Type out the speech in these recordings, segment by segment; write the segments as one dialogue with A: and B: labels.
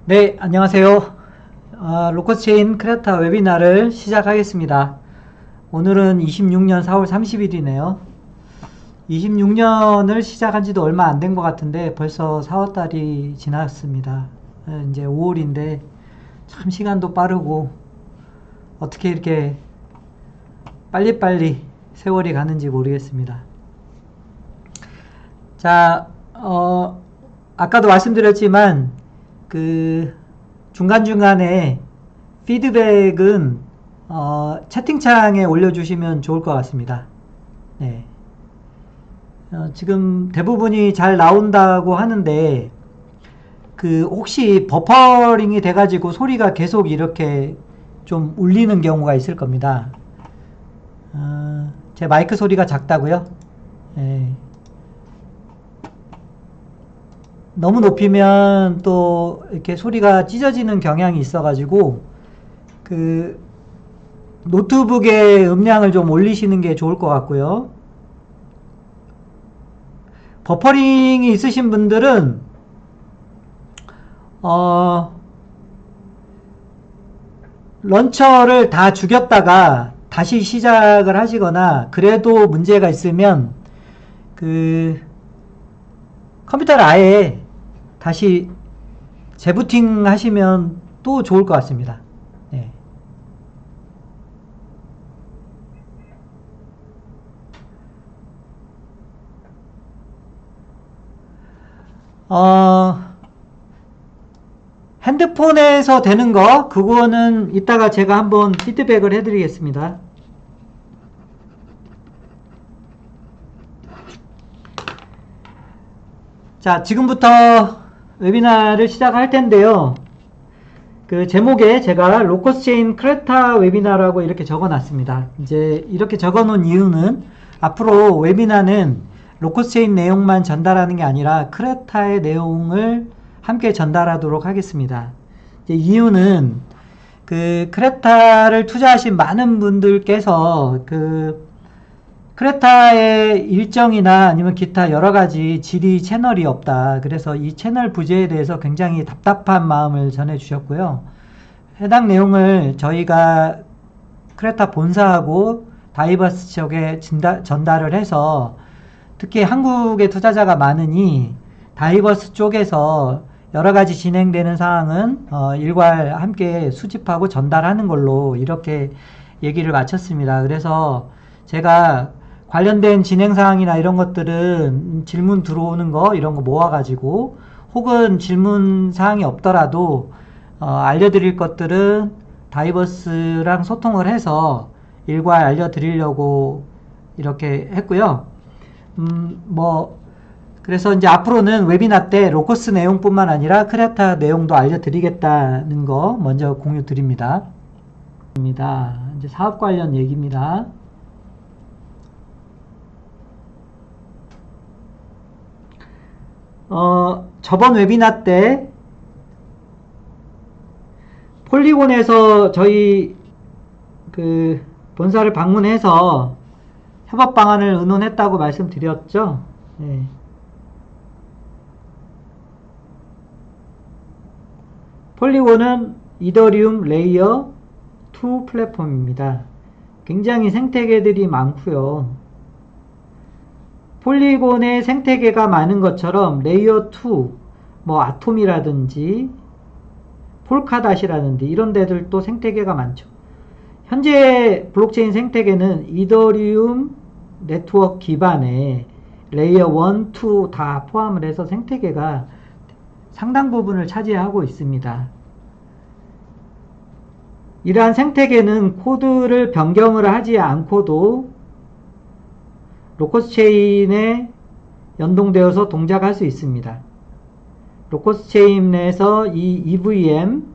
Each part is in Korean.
A: 네, 안녕하세요. 로커체인 크레타 웨비나를 시작하겠습니다. 오늘은 26년 4월 30일이네요. 26년을 시작한 지도 얼마 안 된 것 같은데 벌써 4월달이 지났습니다. 이제 5월인데 참 시간도 빠르고 어떻게 이렇게 빨리빨리 세월이 가는지 모르겠습니다. 자, 아까도 말씀드렸지만 중간중간에 피드백은 채팅창에 올려주시면 좋을 것 같습니다. 네. 지금 대부분이 잘 나온다고 하는데 혹시 버퍼링이 돼가지고 소리가 계속 이렇게 좀 울리는 경우가 있을 겁니다. 제 마이크 소리가 작다고요? 네. 너무 높이면 또 이렇게 소리가 찢어지는 경향이 있어가지고 노트북의 음량을 좀 올리시는 게 좋을 것 같고요. 버퍼링이 있으신 분들은 런처를 다 죽였다가 다시 시작을 하시거나 그래도 문제가 있으면 컴퓨터를 아예 다시 재부팅 하시면 또 좋을 것 같습니다. 네. 핸드폰에서 되는 거 그거는 이따가 제가 한번 피드백을 해드리겠습니다. 자, 지금부터 웨비나를 시작할 텐데요. 제목에 제가 로커스체인 크레타 웨비나라고 이렇게 적어 놨습니다. 이제 이렇게 적어 놓은 이유는 앞으로 웨비나는 로커스체인 내용만 전달하는 게 아니라 크레타의 내용을 함께 전달하도록 하겠습니다. 이제 이유는 크레타를 투자하신 많은 분들께서 크레타의 일정이나 아니면 기타 여러가지 질의 채널이 없다. 그래서 이 채널 부재에 대해서 굉장히 답답한 마음을 전해주셨고요. 해당 내용을 저희가 크레타 본사하고 다이버스 쪽에 전달을 해서 특히 한국의 투자자가 많으니 다이버스 쪽에서 여러가지 진행되는 사항은 일괄 함께 수집하고 전달하는 걸로 이렇게 얘기를 마쳤습니다. 그래서 제가 관련된 진행사항이나 이런 것들은 질문 들어오는 거 이런 거 모아가지고 혹은 질문 사항이 없더라도 알려드릴 것들은 다이버스랑 소통을 해서 일괄 알려드리려고 이렇게 했고요. 그래서 이제 앞으로는 웨비나 때 로커스 내용뿐만 아니라 크레타 내용도 알려드리겠다는 거 먼저 공유 드립니다. 이제 사업 관련 얘기입니다. 저번 웨비나 때 폴리곤에서 저희 본사를 방문해서 협업 방안을 의논했다고 말씀드렸죠. 네. 폴리곤은 이더리움 레이어 2 플랫폼입니다. 굉장히 생태계들이 많고요. 폴리곤의 생태계가 많은 것처럼 레이어 2, 아톰이라든지 폴카닷이라든지 이런 데들도 생태계가 많죠. 현재 블록체인 생태계는 이더리움 네트워크 기반의 레이어 1, 2 다 포함을 해서 생태계가 상당 부분을 차지하고 있습니다. 이러한 생태계는 코드를 변경을 하지 않고도 로커스 체인에 연동되어서 동작할 수 있습니다. 로커스 체인 내에서 이 EVM,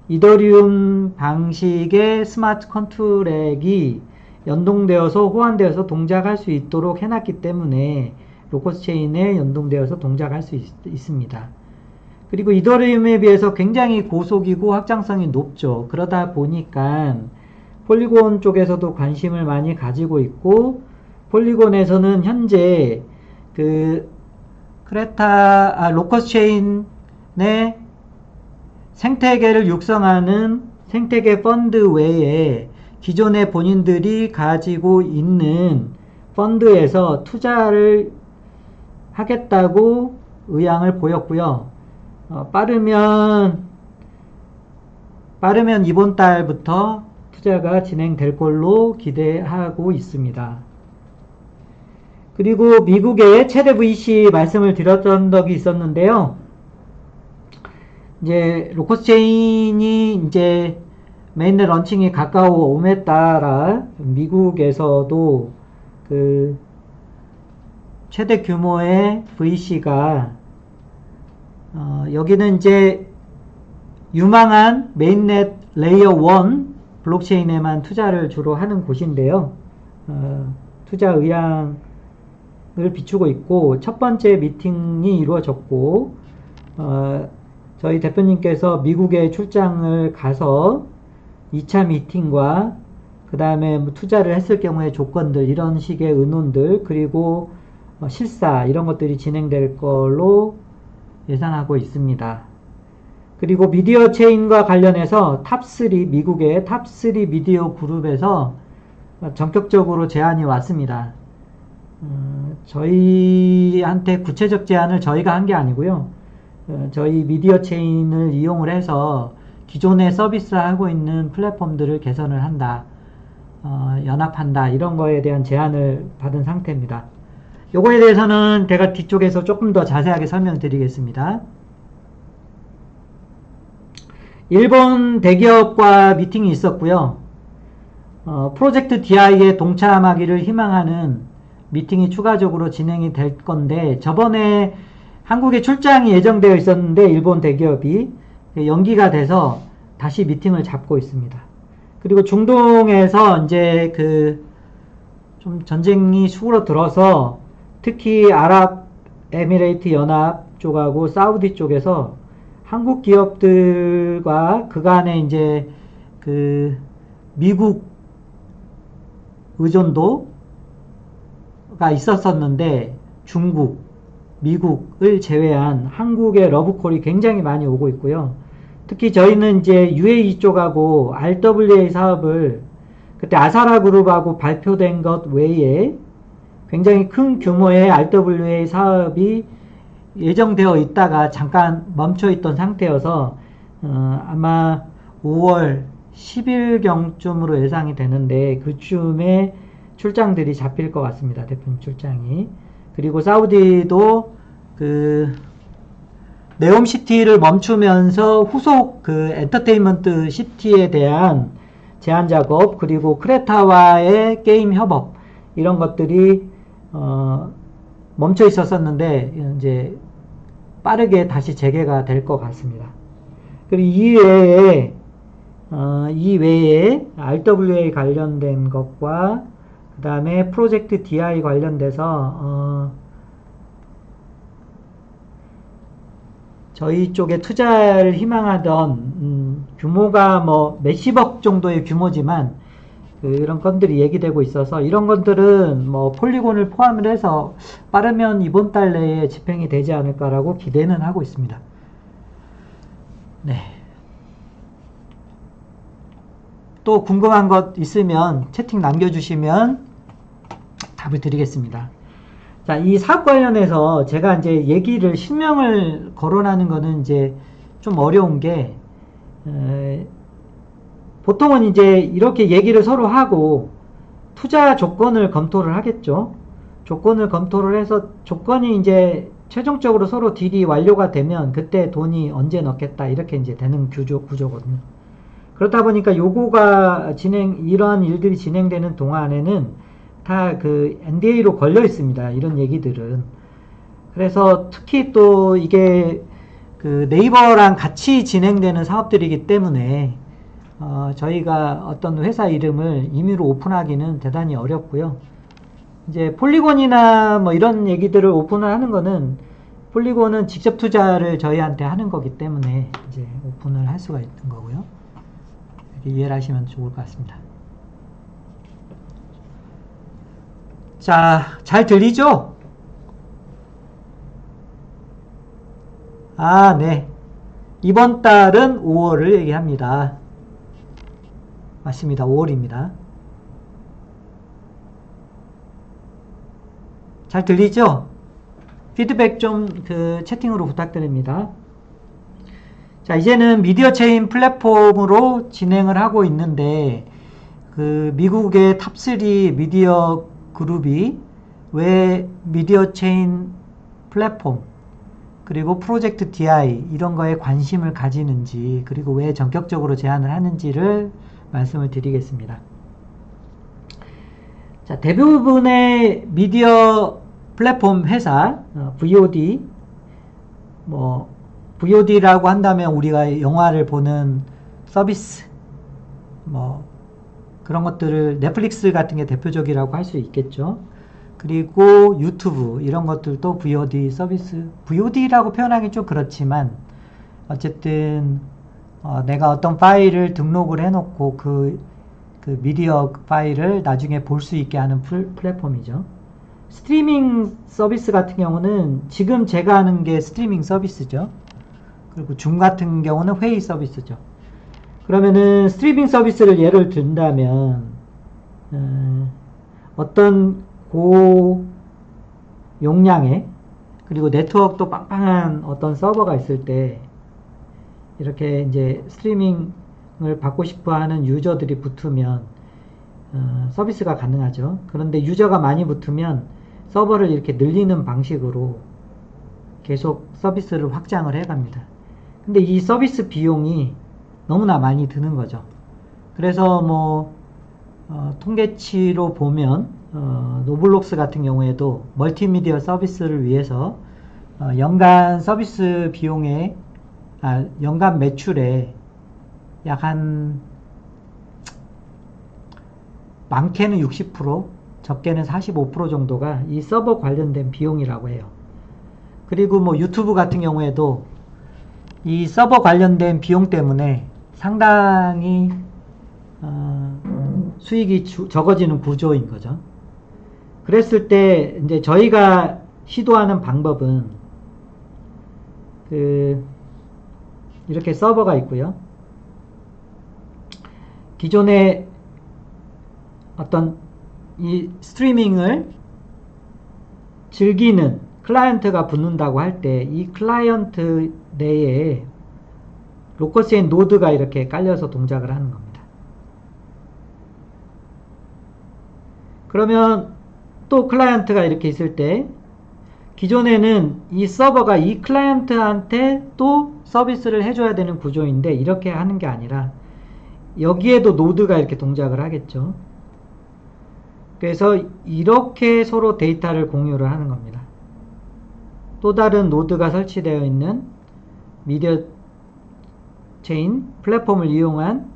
A: 이더리움 방식의 스마트 컨트랙이 연동되어서 호환되어서 동작할 수 있도록 해놨기 때문에 로커스 체인에 연동되어서 동작할 수 있습니다. 그리고 이더리움에 비해서 굉장히 고속이고 확장성이 높죠. 그러다 보니까 폴리곤 쪽에서도 관심을 많이 가지고 있고, 폴리곤에서는 현재 로커스 체인의 생태계를 육성하는 생태계 펀드 외에 기존에 본인들이 가지고 있는 펀드에서 투자를 하겠다고 의향을 보였고요. 빠르면 이번 달부터 투자가 진행될 걸로 기대하고 있습니다. 그리고 미국의 최대 VC 말씀을 드렸던 적이 있었는데요. 이제 로커스체인이 이제 메인넷 런칭이 가까워옴에 따라 미국에서도 그 최대 규모의 VC가 여기는 이제 유망한 메인넷 레이어 1 블록체인에만 투자를 주로 하는 곳인데요. 투자 의향을 비추고 있고 첫 번째 미팅이 이루어졌고 저희 대표님께서 미국에 출장을 가서 2차 미팅과 그 다음에 투자를 했을 경우의 조건들 이런 식의 의논들 그리고 실사 이런 것들이 진행될 걸로 예상하고 있습니다. 그리고 미디어 체인과 관련해서 탑3 미국의 탑3 미디어 그룹에서 전격적으로 제안이 왔습니다. 저희한테 구체적 제안을 저희가 한 게 아니고요. 저희 미디어 체인을 이용을 해서 기존에 서비스하고 있는 플랫폼들을 개선을 한다, 연합한다 이런 거에 대한 제안을 받은 상태입니다. 요거에 대해서는 제가 뒤쪽에서 조금 더 자세하게 설명드리겠습니다. 일본 대기업과 미팅이 있었고요. 프로젝트 DI에 동참하기를 희망하는 미팅이 추가적으로 진행이 될 건데 저번에 한국에 출장이 예정되어 있었는데 일본 대기업이 연기가 돼서 다시 미팅을 잡고 있습니다. 그리고 중동에서 이제 좀 전쟁이 수그러들어서 특히 아랍에미레이트 연합 쪽하고 사우디 쪽에서 한국 기업들과 그간에 이제 미국 의존도가 있었었는데 중국, 미국을 제외한 한국의 러브콜이 굉장히 많이 오고 있고요. 특히 저희는 이제 UAE 쪽하고 RWA 사업을 그때 아사라 그룹하고 발표된 것 외에 굉장히 큰 규모의 RWA 사업이 예정되어 있다가 잠깐 멈춰 있던 상태여서 아마 5월 10일경쯤으로 예상이 되는데 그쯤에 출장들이 잡힐 것 같습니다. 대표님 출장이. 그리고 사우디도 네옴시티를 멈추면서 후속 엔터테인먼트 시티에 대한 제안 작업 그리고 크레타와의 게임 협업 이런 것들이 멈춰 있었었는데 이제 빠르게 다시 재개가 될 것 같습니다. 그리고 이외에 RWA 관련된 것과 그 다음에 프로젝트 DI 관련돼서 저희 쪽에 투자를 희망하던 규모가 뭐 몇십억 정도의 규모지만 그런 건들이 얘기되고 있어서 이런 것들은 뭐 폴리곤을 포함을 해서 빠르면 이번 달 내에 집행이 되지 않을까라고 기대는 하고 있습니다. 네. 또 궁금한 것 있으면 채팅 남겨주시면 답을 드리겠습니다. 자, 이 사업 관련해서 제가 이제 얘기를 실명을 거론하는 거는 이제 좀 어려운 게 보통은 이제 이렇게 얘기를 서로 하고 투자 조건을 검토를 하겠죠. 조건을 검토를 해서 조건이 이제 최종적으로 서로 딜이 완료가 되면 그때 돈이 언제 넣겠다 이렇게 이제 되는 구조거든요. 그렇다 보니까 요거가 이러한 일들이 진행되는 동안에는 다 NDA로 걸려 있습니다. 이런 얘기들은. 그래서 특히 또 이게 네이버랑 같이 진행되는 사업들이기 때문에 저희가 어떤 회사 이름을 임의로 오픈하기는 대단히 어렵고요. 이제 폴리곤이나 뭐 이런 얘기들을 오픈을 하는 거는 폴리곤은 직접 투자를 저희한테 하는 거기 때문에 이제 오픈을 할 수가 있는 거고요. 이렇게 이해를 하시면 좋을 것 같습니다. 자, 잘 들리죠? 아, 네. 이번 달은 5월을 얘기합니다. 맞습니다. 5월입니다. 잘 들리죠? 피드백 좀 채팅으로 부탁드립니다. 자, 이제는 미디어 체인 플랫폼으로 진행을 하고 있는데, 미국의 탑3 미디어 그룹이 왜 미디어 체인 플랫폼, 그리고 프로젝트 DI, 이런 거에 관심을 가지는지, 그리고 왜 전격적으로 제안을 하는지를 말씀을 드리겠습니다. 자, 대부분의 미디어 플랫폼 회사, VOD, VOD라고 한다면 우리가 영화를 보는 서비스, 그런 것들을 넷플릭스 같은 게 대표적이라고 할 수 있겠죠. 그리고 유튜브, 이런 것들도 VOD 서비스, VOD라고 표현하기 좀 그렇지만, 어쨌든, 내가 어떤 파일을 등록을 해놓고 그 미디어 파일을 나중에 볼 수 있게 하는 플랫폼이죠. 스트리밍 서비스 같은 경우는 지금 제가 하는 게 스트리밍 서비스죠. 그리고 줌 같은 경우는 회의 서비스죠. 그러면은 스트리밍 서비스를 예를 든다면 어떤 고용량의 그리고 네트워크도 빵빵한 어떤 서버가 있을 때 이렇게 이제 스트리밍을 받고 싶어 하는 유저들이 붙으면 서비스가 가능하죠. 그런데 유저가 많이 붙으면 서버를 이렇게 늘리는 방식으로 계속 서비스를 확장을 해갑니다. 근데 이 서비스 비용이 너무나 많이 드는 거죠. 그래서 통계치로 보면 노블록스 같은 경우에도 멀티미디어 서비스를 위해서 연간 서비스 비용에 연간 매출에 약 한 많게는 60%, 적게는 45% 정도가 이 서버 관련된 비용이라고 해요. 그리고 유튜브 같은 경우에도 이 서버 관련된 비용 때문에 상당히 수익이 적어지는 구조인 거죠. 그랬을 때 이제 저희가 시도하는 방법은 이렇게 서버가 있고요. 기존에 어떤 이 스트리밍을 즐기는 클라이언트가 붙는다고 할 때 이 클라이언트 내에 로커스인 노드가 이렇게 깔려서 동작을 하는 겁니다. 그러면 또 클라이언트가 이렇게 있을 때 기존에는 이 서버가 이 클라이언트한테 또 서비스를 해줘야 되는 구조인데 이렇게 하는 게 아니라 여기에도 노드가 이렇게 동작을 하겠죠. 그래서 이렇게 서로 데이터를 공유를 하는 겁니다. 또 다른 노드가 설치되어 있는 미디어 체인 플랫폼을 이용한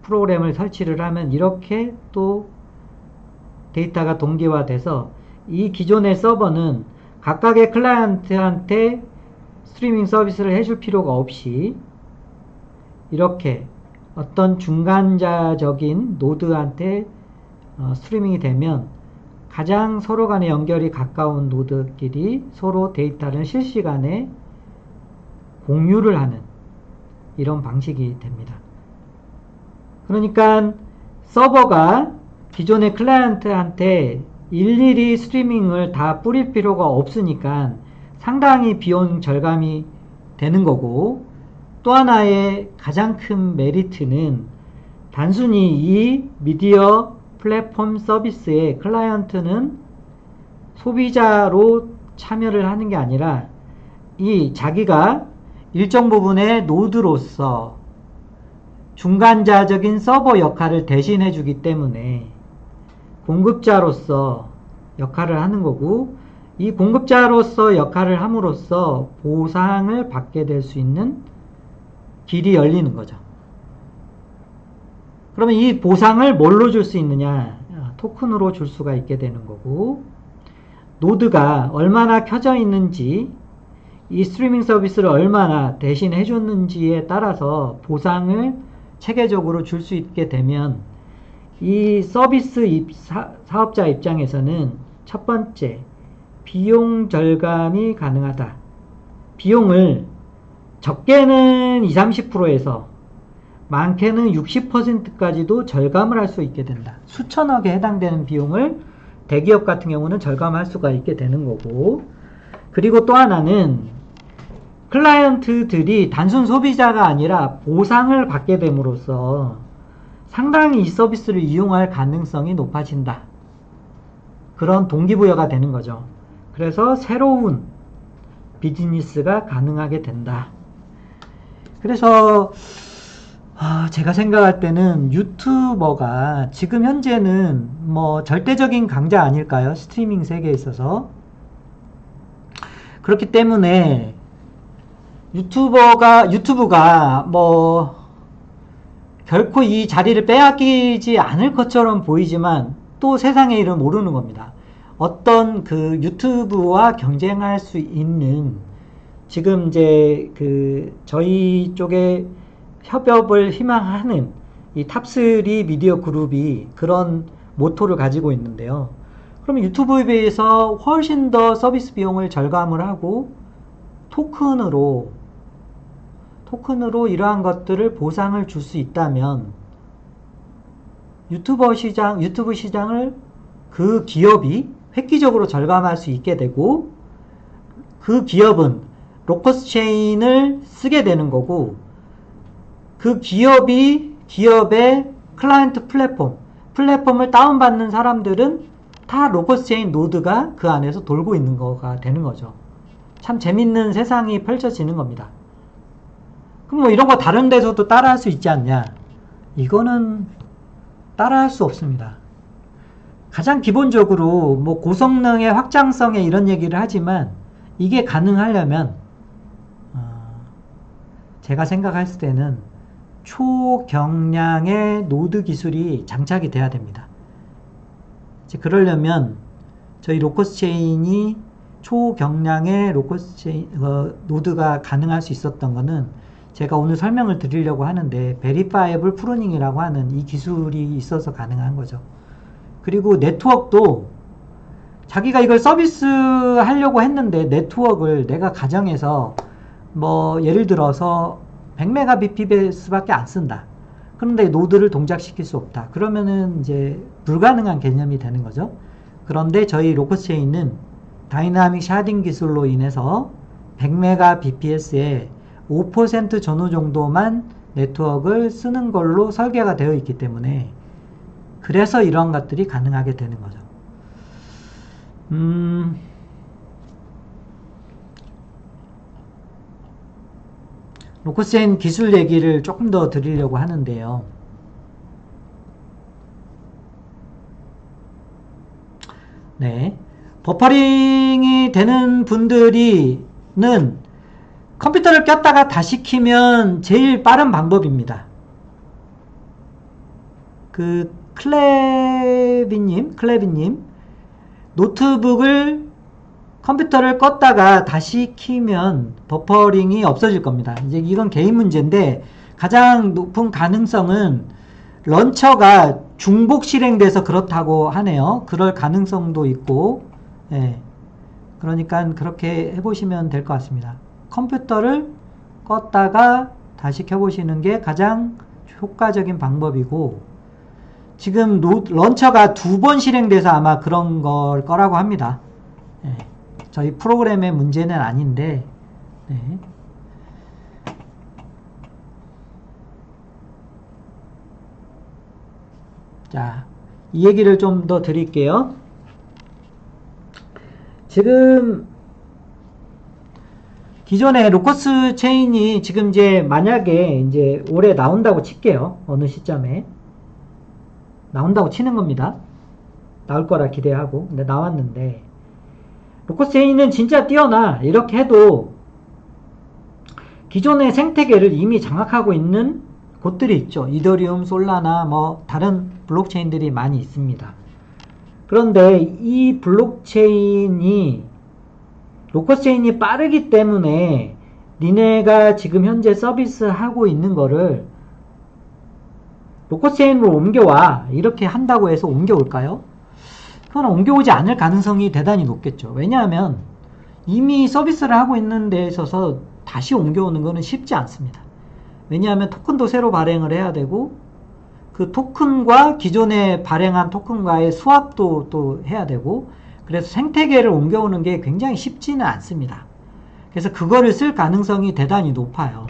A: 프로그램을 설치를 하면 이렇게 또 데이터가 동기화돼서 이 기존의 서버는 각각의 클라이언트한테 스트리밍 서비스를 해줄 필요가 없이 이렇게 어떤 중간자적인 노드한테 스트리밍이 되면 가장 서로 간의 연결이 가까운 노드끼리 서로 데이터를 실시간에 공유를 하는 이런 방식이 됩니다. 그러니까 서버가 기존의 클라이언트한테 일일이 스트리밍을 다 뿌릴 필요가 없으니까 상당히 비용 절감이 되는 거고, 또 하나의 가장 큰 메리트는 단순히 이 미디어 플랫폼 서비스의 클라이언트는 소비자로 참여를 하는 게 아니라 이 자기가 일정 부분의 노드로서 중간자적인 서버 역할을 대신해 주기 때문에 공급자로서 역할을 하는 거고, 이 공급자로서 역할을 함으로써 보상을 받게 될 수 있는 길이 열리는 거죠. 그러면 이 보상을 뭘로 줄 수 있느냐? 토큰으로 줄 수가 있게 되는 거고, 노드가 얼마나 켜져 있는지, 이 스트리밍 서비스를 얼마나 대신 해줬는지에 따라서 보상을 체계적으로 줄 수 있게 되면 이 서비스 사업자 입장에서는 첫 번째, 비용 절감이 가능하다. 비용을 적게는 20-30%에서 많게는 60%까지도 절감을 할 수 있게 된다. 수천억에 해당되는 비용을 대기업 같은 경우는 절감할 수가 있게 되는 거고, 그리고 또 하나는 클라이언트들이 단순 소비자가 아니라 보상을 받게 됨으로써 상당히 이 서비스를 이용할 가능성이 높아진다. 그런 동기부여가 되는 거죠. 그래서 새로운 비즈니스가 가능하게 된다. 그래서 제가 생각할 때는 유튜버가 지금 현재는 뭐 절대적인 강자 아닐까요? 스트리밍 세계에 있어서. 그렇기 때문에 유튜브가 뭐 결코 이 자리를 빼앗기지 않을 것처럼 보이지만 또 세상의 일은 모르는 겁니다. 어떤 그 유튜브와 경쟁할 수 있는, 지금 이제 저희 쪽에 협업을 희망하는 이 탑3 미디어 그룹이 그런 모토를 가지고 있는데요. 그러면 유튜브에 비해서 훨씬 더 서비스 비용을 절감을 하고 토큰으로 이러한 것들을 보상을 줄 수 있다면 유튜브 시장을 그 기업이 획기적으로 절감할 수 있게 되고, 그 기업은 로커스 체인을 쓰게 되는 거고, 그 기업의 클라이언트 플랫폼을 다운받는 사람들은 다 로커스 체인 노드가 그 안에서 돌고 있는 거가 되는 거죠. 참 재밌는 세상이 펼쳐지는 겁니다. 그럼 뭐 이런 거 다른 데서도 따라할 수 있지 않냐? 이거는 따라할 수 없습니다. 가장 기본적으로 뭐 고성능의 확장성에 이런 얘기를 하지만 이게 가능하려면 제가 생각했을 때는 초경량의 노드 기술이 장착이 돼야 됩니다. 이제 그러려면 저희 로커스 체인이 초경량의 로커스 체인 노드가 가능할 수 있었던 거는 제가 오늘 설명을 드리려고 하는데 베리파이블 프루닝이라고 하는 이 기술이 있어서 가능한 거죠. 그리고 네트워크도 자기가 이걸 서비스 하려고 했는데 네트워크를 내가 가정에서 뭐 예를 들어서 100Mbps 밖에 안 쓴다. 그런데 노드를 동작시킬 수 없다. 그러면은 이제 불가능한 개념이 되는 거죠. 그런데 저희 로커스 체인은 다이나믹 샤딩 기술로 인해서 100Mbps에 5% 전후 정도만 네트워크를 쓰는 걸로 설계가 되어 있기 때문에 그래서 이런 것들이 가능하게 되는 거죠. 로커스 체인 기술 얘기를 조금 더 드리려고 하는데요. 네, 버퍼링이 되는 분들이는 컴퓨터를 꼈다가 다시 키면 제일 빠른 방법입니다. 클레비님, 컴퓨터를 껐다가 다시 키면 버퍼링이 없어질 겁니다. 이제 이건 개인 문제인데 가장 높은 가능성은 런처가 중복 실행돼서 그렇다고 하네요. 그럴 가능성도 있고, 그러니까 그렇게 해보시면 될 것 같습니다. 컴퓨터를 껐다가 다시 켜보시는 게 가장 효과적인 방법이고, 지금 런처가 2번 실행돼서 아마 그런 걸 거라고 합니다. 저희 프로그램의 문제는 아닌데, 자, 이 얘기를 좀 더 드릴게요. 지금 기존의 로커스 체인이 지금 이제 만약에 이제 올해 나온다고 칠게요. 어느 시점에 나온다고 치는 겁니다. 나올 거라 기대하고. 근데 나왔는데 로커스 체인은 진짜 뛰어나. 이렇게 해도 기존의 생태계를 이미 장악하고 있는 곳들이 있죠. 이더리움, 솔라나 뭐 다른 블록체인들이 많이 있습니다. 그런데 이 블록체인이 로커스 체인이 빠르기 때문에 니네가 지금 현재 서비스하고 있는 거를 로커스 체인으로 옮겨와 이렇게 한다고 해서 옮겨올까요? 그건 옮겨오지 않을 가능성이 대단히 높겠죠. 왜냐하면 이미 서비스를 하고 있는 데 있어서 다시 옮겨오는 것은 쉽지 않습니다. 왜냐하면 토큰도 새로 발행을 해야 되고 그 토큰과 기존에 발행한 토큰과의 수합도 또 해야 되고 그래서 생태계를 옮겨오는 게 굉장히 쉽지는 않습니다. 그래서 그거를 쓸 가능성이 대단히 높아요.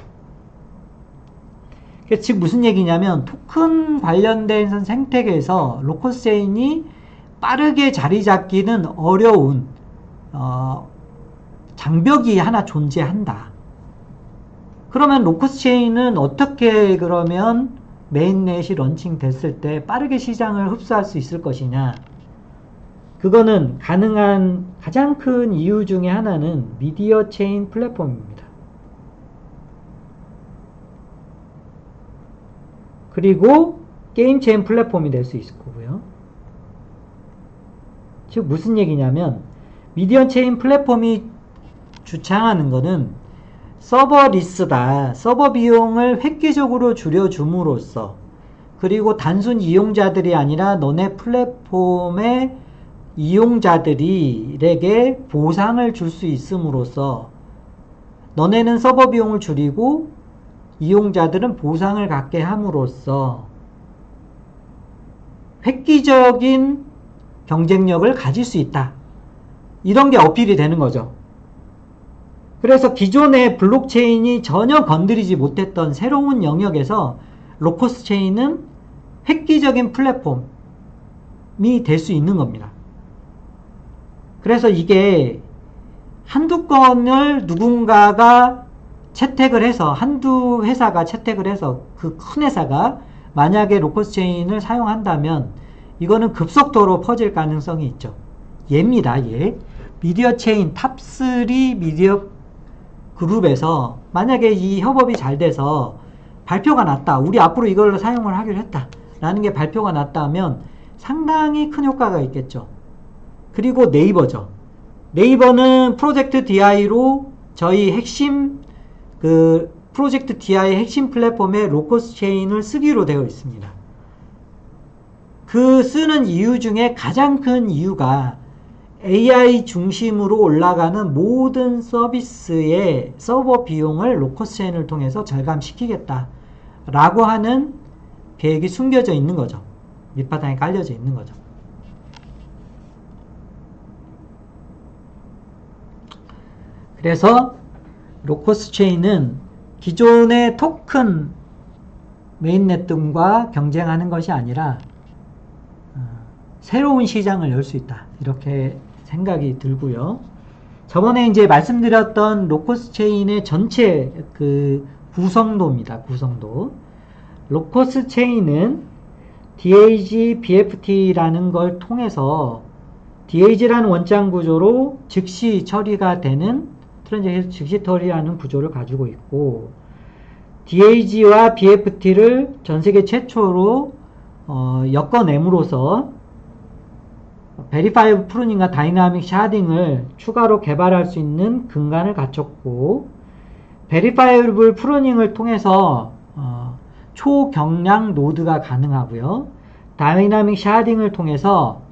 A: 즉 무슨 얘기냐면 토큰 관련된 생태계에서 로커스 체인이 빠르게 자리 잡기는 어려운 장벽이 하나 존재한다. 그러면 로커스 체인은 어떻게 그러면 메인넷이 런칭 됐을 때 빠르게 시장을 흡수할 수 있을 것이냐? 그거는 가능한 가장 큰 이유 중에 하나는 미디어 체인 플랫폼입니다. 그리고 게임 체인 플랫폼이 될 수 있을 거고요. 즉 무슨 얘기냐면 미디어 체인 플랫폼이 주창하는 것은 서버리스다. 서버 비용을 획기적으로 줄여줌으로써 그리고 단순 이용자들이 아니라 너네 플랫폼의 이용자들에게 보상을 줄 수 있음으로써 너네는 서버 비용을 줄이고 이용자들은 보상을 갖게 함으로써 획기적인 경쟁력을 가질 수 있다. 이런 게 어필이 되는 거죠. 그래서 기존의 블록체인이 전혀 건드리지 못했던 새로운 영역에서 로커스 체인은 획기적인 플랫폼이 될 수 있는 겁니다. 그래서 이게 한두 건을 누군가가 채택을 해서 한두 회사가 채택을 해서 그 큰 회사가 만약에 로커스 체인을 사용한다면 이거는 급속도로 퍼질 가능성이 있죠. 얘입니다. 얘. 미디어 체인 탑3 미디어 그룹에서 만약에 이 협업이 잘 돼서 발표가 났다. 우리 앞으로 이걸로 사용을 하기로 했다. 라는 게 발표가 났다면 상당히 큰 효과가 있겠죠. 그리고 네이버죠. 네이버는 프로젝트 DI로 저희 핵심 프로젝트 DI 핵심 플랫폼에 로커스 체인을 쓰기로 되어 있습니다. 그 쓰는 이유 중에 가장 큰 이유가 AI 중심으로 올라가는 모든 서비스의 서버 비용을 로커스 체인을 통해서 절감시키겠다 라고 하는 계획이 숨겨져 있는 거죠. 밑바탕에 깔려져 있는 거죠. 그래서 로커스 체인은 기존의 토큰 메인넷 등과 경쟁하는 것이 아니라 새로운 시장을 열 수 있다. 이렇게 생각이 들고요. 저번에 이제 말씀드렸던 로커스 체인의 전체 그 구성도입니다. 구성도. 로커스 체인은 DAG BFT라는 걸 통해서 DAG라는 원장 구조로 즉시 처리가 되는 트랜잭션 즉시 처리하는 구조를 가지고 있고 DAG와 BFT를 전 세계 최초로 엮어냄으로써 베리파이브 프루닝과 다이나믹 샤딩을 추가로 개발할 수 있는 근간을 갖췄고 베리파이블 프루닝을 통해서 초경량 노드가 가능하고요. 다이나믹 샤딩을 통해서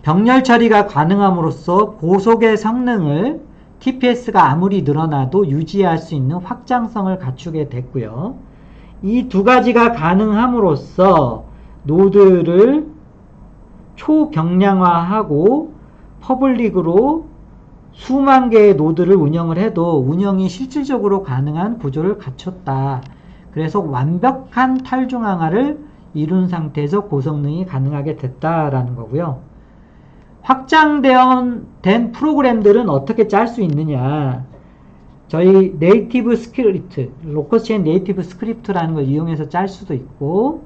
A: 병렬 처리가 가능함으로써 고속의 성능을 TPS가 아무리 늘어나도 유지할 수 있는 확장성을 갖추게 됐고요. 이 두 가지가 가능함으로써 노드를 초경량화하고 퍼블릭으로 수만 개의 노드를 운영을 해도 운영이 실질적으로 가능한 구조를 갖췄다. 그래서 완벽한 탈중앙화를 이룬 상태에서 고성능이 가능하게 됐다라는 거고요. 확장된 프로그램들은 어떻게 짤 수 있느냐. 저희 네이티브 스크립트, 로커스 체인 네이티브 스크립트라는 걸 이용해서 짤 수도 있고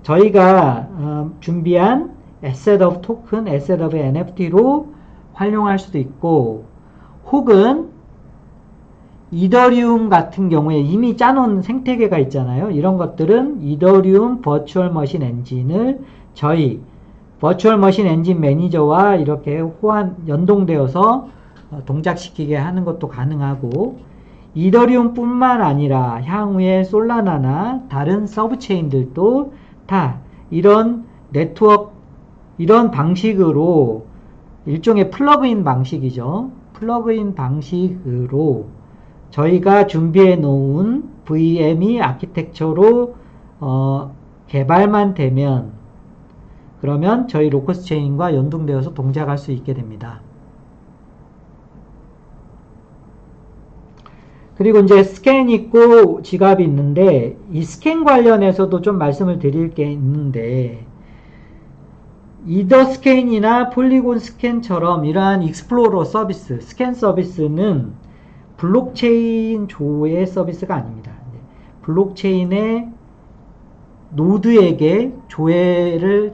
A: 저희가 준비한 Asset of Token, Asset of NFT로 활용할 수도 있고 혹은 이더리움 같은 경우에 이미 짜놓은 생태계가 있잖아요. 이런 것들은 이더리움 버추얼 머신 엔진을 저희 버추얼 머신 엔진 매니저와 이렇게 연동되어서 동작시키게 하는 것도 가능하고 이더리움 뿐만 아니라 향후에 솔라나나 다른 서브체인들도 다 이런 네트워크 이런 방식으로 일종의 플러그인 방식이죠. 플러그인 방식으로 저희가 준비해 놓은 VME 아키텍처로 개발만 되면 그러면 저희 로커스 체인과 연동되어서 동작할 수 있게 됩니다. 그리고 이제 스캔 있고 지갑이 있는데 이 스캔 관련해서도 좀 말씀을 드릴 게 있는데 이더 스캔이나 폴리곤 스캔처럼 이러한 익스플로러 서비스, 스캔 서비스는 블록체인 조회 서비스가 아닙니다. 블록체인의 노드에게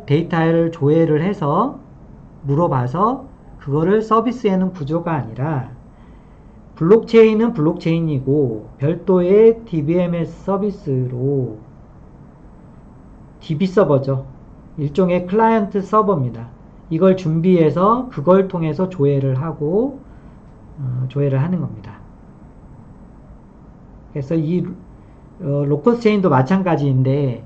A: 데이터를 조회를 해서 물어봐서 그거를 서비스하는 구조가 아니라 블록체인은 블록체인이고 별도의 DBMS 서비스로 DB 서버죠. 일종의 클라이언트 서버입니다. 이걸 준비해서 그걸 통해서 조회를 하고 조회를 하는 겁니다. 그래서 이 로커스 체인도 마찬가지인데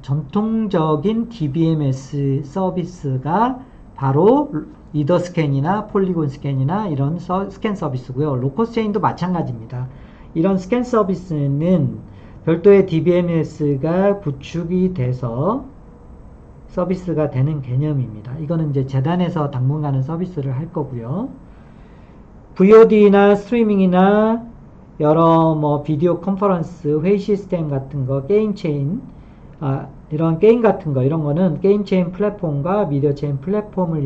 A: 전통적인 DBMS 서비스가 바로 이더 스캔이나 폴리곤 스캔이나 이런 스캔 서비스고요. 로커스 체인도 마찬가지입니다. 이런 스캔 서비스는 별도의 DBMS가 구축이 돼서 서비스가 되는 개념입니다. 이거는 이제 재단에서 당분간은 서비스를 할 거고요. VOD나 스트리밍이나 여러 비디오 컨퍼런스, 회의 시스템 같은 거, 게임 체인, 이런 게임 같은 거, 이런 거는 게임 체인 플랫폼과 미디어 체인 플랫폼을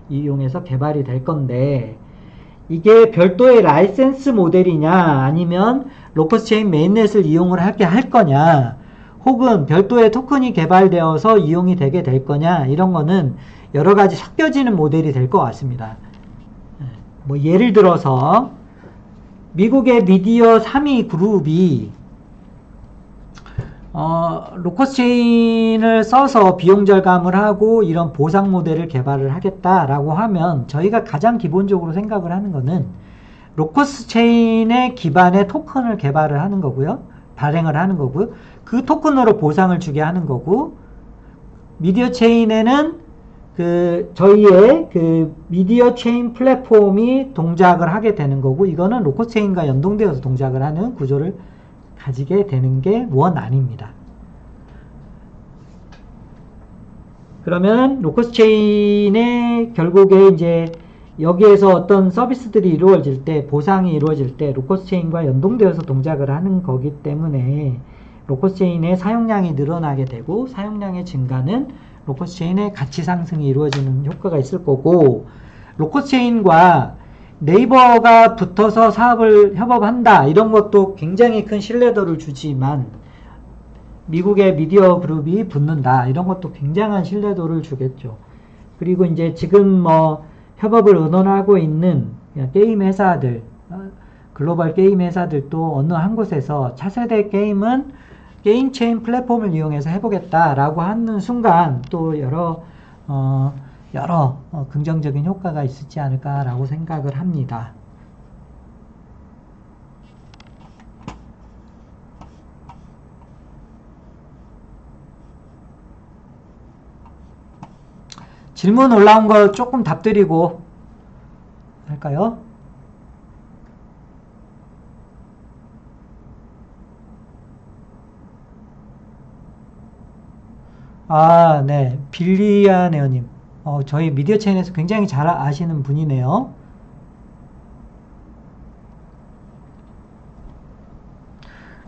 A: 이용해서 개발이 될 건데, 이게 별도의 라이센스 모델이냐, 아니면 로커스 체인 메인넷을 이용을 할 거냐, 혹은 별도의 토큰이 개발되어서 이용이 되게 될 거냐, 이런 거는 여러 가지 섞여지는 모델이 될 것 같습니다. 예를 들어서, 미국의 미디어 3위 그룹이 로커스 체인을 써서 비용 절감을 하고 이런 보상 모델을 개발을 하겠다라고 하면 저희가 가장 기본적으로 생각을 하는 거는 로커스 체인의 기반의 토큰을 개발을 하는 거고요. 발행을 하는 거고요. 그 토큰으로 보상을 주게 하는 거고, 미디어 체인에는 저희의 미디어 체인 플랫폼이 동작을 하게 되는 거고, 이거는 로커스 체인과 연동되어서 동작을 하는 구조를 가지게 되는 게 원안입니다. 그러면 로커스 체인의 결국에 이제 여기에서 어떤 서비스들이 이루어질 때, 보상이 이루어질 때 로커스 체인과 연동되어서 동작을 하는 거기 때문에 로커스 체인의 사용량이 늘어나게 되고, 사용량의 증가는 로커스 체인의 가치 상승이 이루어지는 효과가 있을 거고, 로커스 체인과 네이버가 붙어서 협업한다 이런 것도 굉장히 큰 신뢰도를 주지만, 미국의 미디어 그룹이 붙는다 이런 것도 굉장한 신뢰도를 주겠죠. 그리고 이제 지금 협업을 의논하고 있는 게임 회사들, 글로벌 게임 회사들도 어느 한 곳에서 차세대 게임은 게임 체인 플랫폼을 이용해서 해보겠다라고 하는 순간 또 여러 긍정적인 효과가 있지 않을까라고 생각을 합니다. 질문 올라온 거 조금 답드리고 할까요? 네. 빌리안 에어님. 저희 미디어 체인에서 굉장히 잘 아시는 분이네요.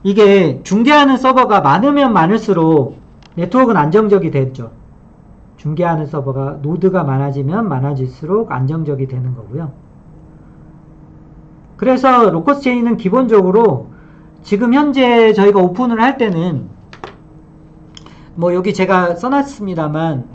A: 이게 중계하는 서버가 많으면 많을수록 네트워크는 안정적이 되죠. 중계하는 서버가, 노드가 많아지면 많아질수록 안정적이 되는 거고요. 그래서 로커스 체인은 기본적으로 지금 현재 저희가 오픈을 할 때는 여기 제가 써놨습니다만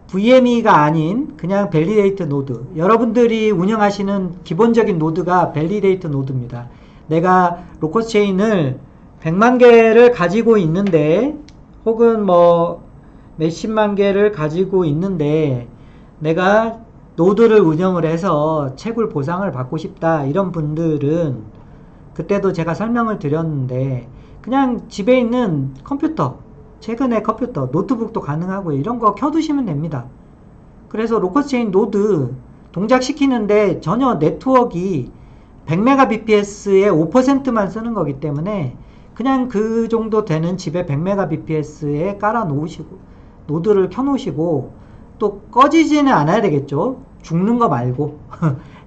A: VME가 아닌 그냥 밸리데이트 노드, 여러분들이 운영하시는 기본적인 노드가 밸리데이트 노드입니다. 내가 로커스 체인을 100만 개를 가지고 있는데, 혹은 몇십만 개를 가지고 있는데 내가 노드를 운영을 해서 채굴 보상을 받고 싶다, 이런 분들은 그때도 제가 설명을 드렸는데 그냥 집에 있는 컴퓨터, 최근에 컴퓨터, 노트북도 가능하고요. 이런 거 켜두시면 됩니다. 그래서 로커스 체인 노드 동작시키는데 전혀 네트워크가 100mbps의 5%만 쓰는 거기 때문에 그냥 그 정도 되는 집에 100mbps에 깔아 놓으시고 노드를 켜 놓으시고 또 꺼지지는 않아야 되겠죠. 죽는 거 말고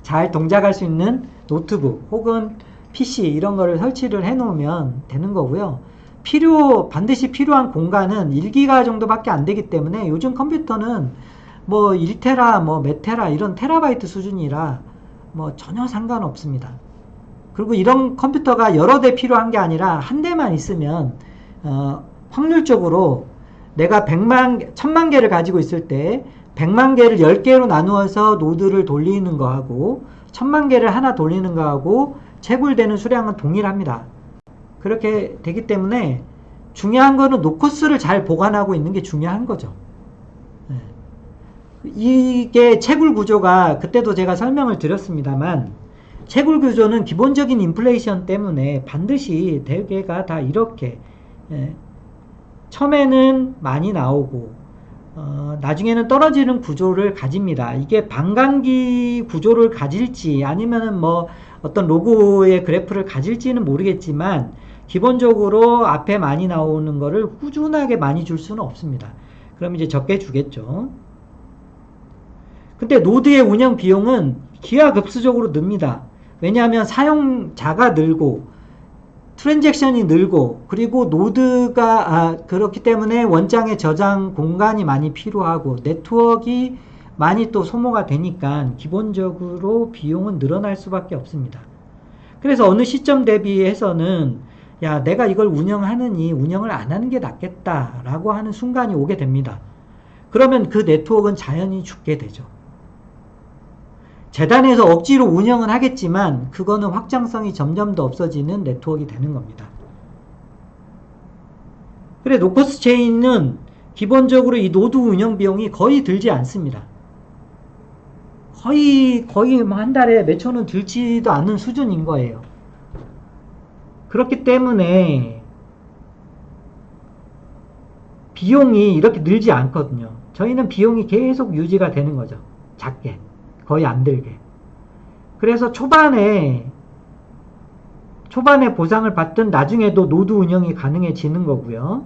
A: 잘 동작할 수 있는 노트북 혹은 PC 이런 거를 설치를 해 놓으면 되는 거고요. 반드시 필요한 공간은 1기가 정도밖에 안 되기 때문에 요즘 컴퓨터는 뭐 1테라 뭐 몇 테라 이런 테라바이트 수준이라 뭐 전혀 상관없습니다. 그리고 이런 컴퓨터가 여러 대 필요한 게 아니라 한 대만 있으면 확률적으로 내가 1000만 개를 가지고 있을 때 100만 개를 10개로 나누어서 노드를 돌리는 거하고 1000만 개를 하나 돌리는 거하고 채굴되는 수량은 동일합니다. 그렇게 되기 때문에 중요한 거는 노코스를 잘 보관하고 있는 게 중요한 거죠. 이게 채굴 구조가 그때도 제가 설명을 드렸습니다만 채굴 구조는 기본적인 인플레이션 때문에 반드시 대개가 다 이렇게 처음에는 많이 나오고 나중에는 떨어지는 구조를 가집니다. 이게 반감기 구조를 가질지 아니면은 뭐 어떤 로고의 그래프를 가질지는 모르겠지만 기본적으로 앞에 많이 나오는 거를 꾸준하게 많이 줄 수는 없습니다. 그럼 이제 적게 주겠죠. 근데 노드의 운영 비용은 기하급수적으로 늡니다. 왜냐하면 사용자가 늘고 트랜잭션이 늘고 그리고 노드가 그렇기 때문에 원장의 저장 공간이 많이 필요하고 네트워크가 많이 또 소모가 되니까 기본적으로 비용은 늘어날 수밖에 없습니다. 그래서 어느 시점 대비해서는 야 내가 이걸 운영하느니 운영을 안 하는 게 낫겠다 라고 하는 순간이 오게 됩니다. 그러면 그 네트워크는 자연히 죽게 되죠. 재단에서 억지로 운영은 하겠지만 그거는 확장성이 점점 더 없어지는 네트워크가 되는 겁니다. 그래 로커스 체인은 기본적으로 이 노드 운영 비용이 거의 들지 않습니다. 거의 한 달에 몇천 원 들지도 않는 수준인 거예요. 그렇기 때문에 비용이 이렇게 늘지 않거든요. 저희는 비용이 계속 유지가 되는 거죠. 작게. 거의 안 들게. 그래서 초반에 보상을 받든 나중에도 노드 운영이 가능해지는 거고요.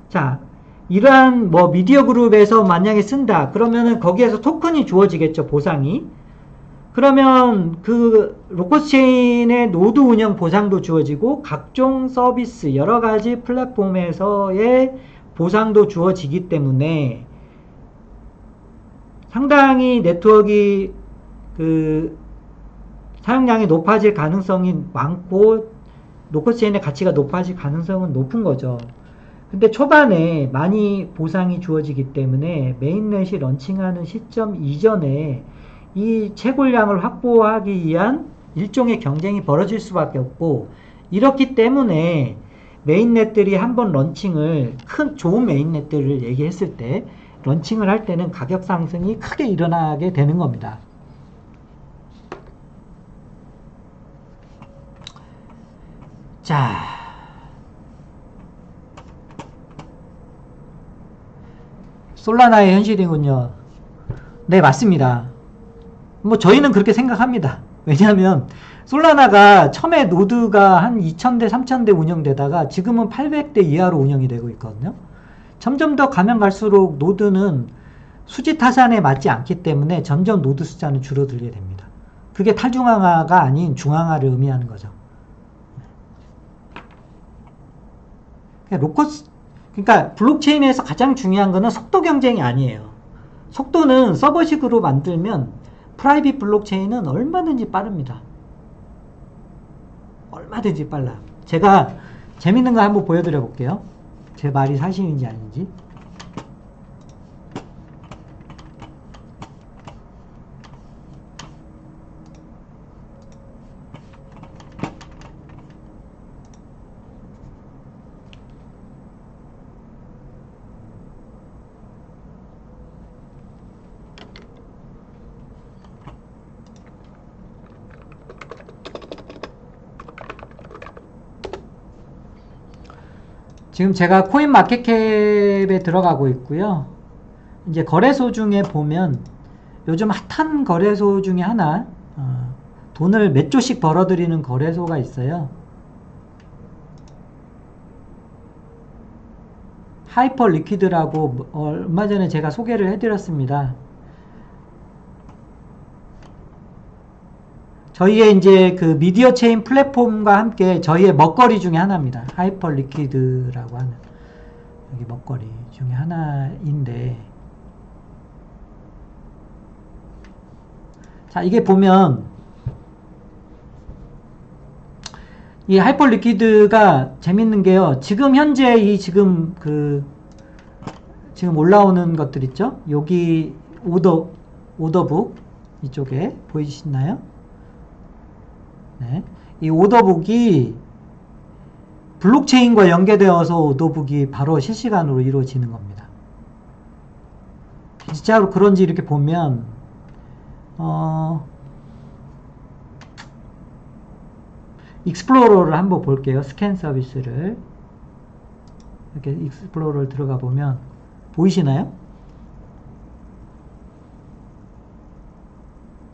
A: 자, 이러한 뭐 미디어 그룹에서 만약에 쓴다. 그러면은 거기에서 토큰이 주어지겠죠. 보상이. 그러면 그 로커스 체인의 노드 운영 보상도 주어지고 각종 서비스 여러 가지 플랫폼에서의 보상도 주어지기 때문에 상당히 네트워크 그 사용량이 높아질 가능성이 많고 로커스 체인의 가치가 높아질 가능성은 높은 거죠. 근데 초반에 많이 보상이 주어지기 때문에 메인넷이 런칭하는 시점 이전에 이 채굴량을 확보하기 위한 일종의 경쟁이 벌어질 수밖에 없고 이렇기 때문에 메인넷들이 한번 런칭을 좋은 메인넷들을 얘기했을 때 런칭을 할 때는 가격 상승이 크게 일어나게 되는 겁니다. 자, 솔라나의 현실이군요. 네, 맞습니다. 뭐 저희는 그렇게 생각합니다. 왜냐하면 솔라나가 처음에 노드가 한 2000대 3000대 운영되다가 지금은 800대 이하로 운영이 되고 있거든요. 점점 더 가면 갈수록 노드는 수지 타산에 맞지 않기 때문에 점점 노드 숫자는 줄어들게 됩니다. 그게 탈중앙화가 아닌 중앙화를 의미하는 거죠. 그러니까 블록체인에서 가장 중요한 거는 속도 경쟁이 아니에요. 속도는 서버식으로 만들면 프라이빗 블록체인은 얼마든지 빠릅니다. 얼마든지 빨라. 제가 재밌는 거 한번 보여드려 볼게요. 제 말이 사실인지 아닌지. 지금 제가 코인마켓캡에 들어가고 있고요. 이제 거래소 중에 보면 요즘 핫한 거래소 중에 하나, 돈을 몇 조씩 벌어들이는 거래소가 있어요. 하이퍼 리퀴드라고 얼마 전에 제가 소개를 해드렸습니다. 저희의 이제 그 미디어 체인 플랫폼과 함께 저희의 먹거리 중에 하나입니다. 하이퍼 리퀴드라고 하는 여기 먹거리 중에 하나인데, 자, 이게 보면 이 하이퍼 리퀴드가 재밌는 게요. 지금 현재 이 지금 지금 올라오는 것들 있죠? 여기 오더북 이쪽에 보이시나요? 네. 이 오더북이 블록체인과 연계되어서 오더북이 바로 실시간으로 이루어지는 겁니다. 진짜로 그런지 이렇게 보면 익스플로러를 한번 볼게요. 스캔 서비스를 이렇게 익스플로러를 들어가 보면 보이시나요?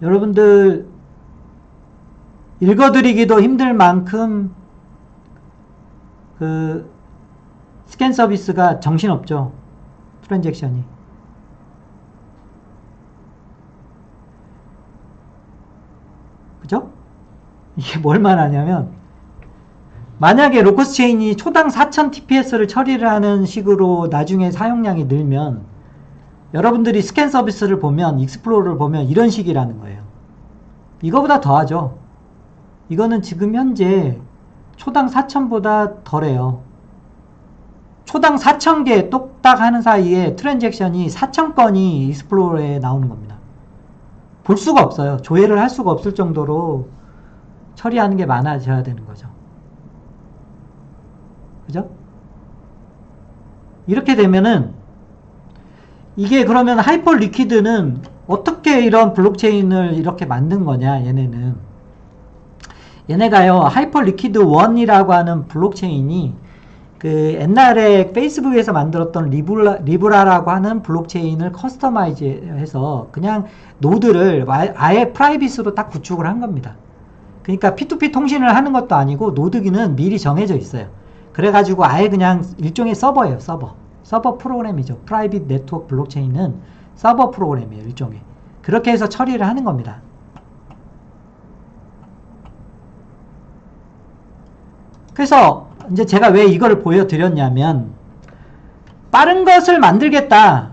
A: 여러분들 읽어드리기도 힘들 만큼 그 스캔 서비스가 정신없죠. 트랜잭션이. 그죠? 이게 뭘 말하냐면, 만약에 로커스 체인이 초당 4000 TPS를 처리를 하는 식으로 나중에 사용량이 늘면, 여러분들이 스캔 서비스를 보면, 익스플로러를 보면 이런 식이라는 거예요. 이거보다 더하죠. 이거는 지금 현재 초당 4000보다 덜해요. 초당 4000개 똑딱 하는 사이에 트랜잭션이 4000건이 익스플로러에 나오는 겁니다. 볼 수가 없어요. 조회를 할 수가 없을 정도로 처리하는 게 많아져야 되는 거죠. 그죠? 이렇게 되면은 이게 그러면 하이퍼 리퀴드는 어떻게 이런 블록체인을 이렇게 만든 거냐, 얘네가요, 하이퍼 리퀴드 1이라고 하는 블록체인이 그 옛날에 페이스북에서 만들었던 리브라라고 하는 블록체인을 커스터마이즈 해서 그냥 노드를 아예 프라이빗으로 딱 구축을 한 겁니다. 그러니까 P2P 통신을 하는 것도 아니고 노드기는 미리 정해져 있어요. 그래가지고 아예 그냥 일종의 서버예요. 서버 프로그램이죠. 프라이빗 네트워크 블록체인은 서버 프로그램이에요. 일종의. 그렇게 해서 처리를 하는 겁니다. 그래서 이제 제가 왜 이거를 보여드렸냐면, 빠른 거를 만들겠다.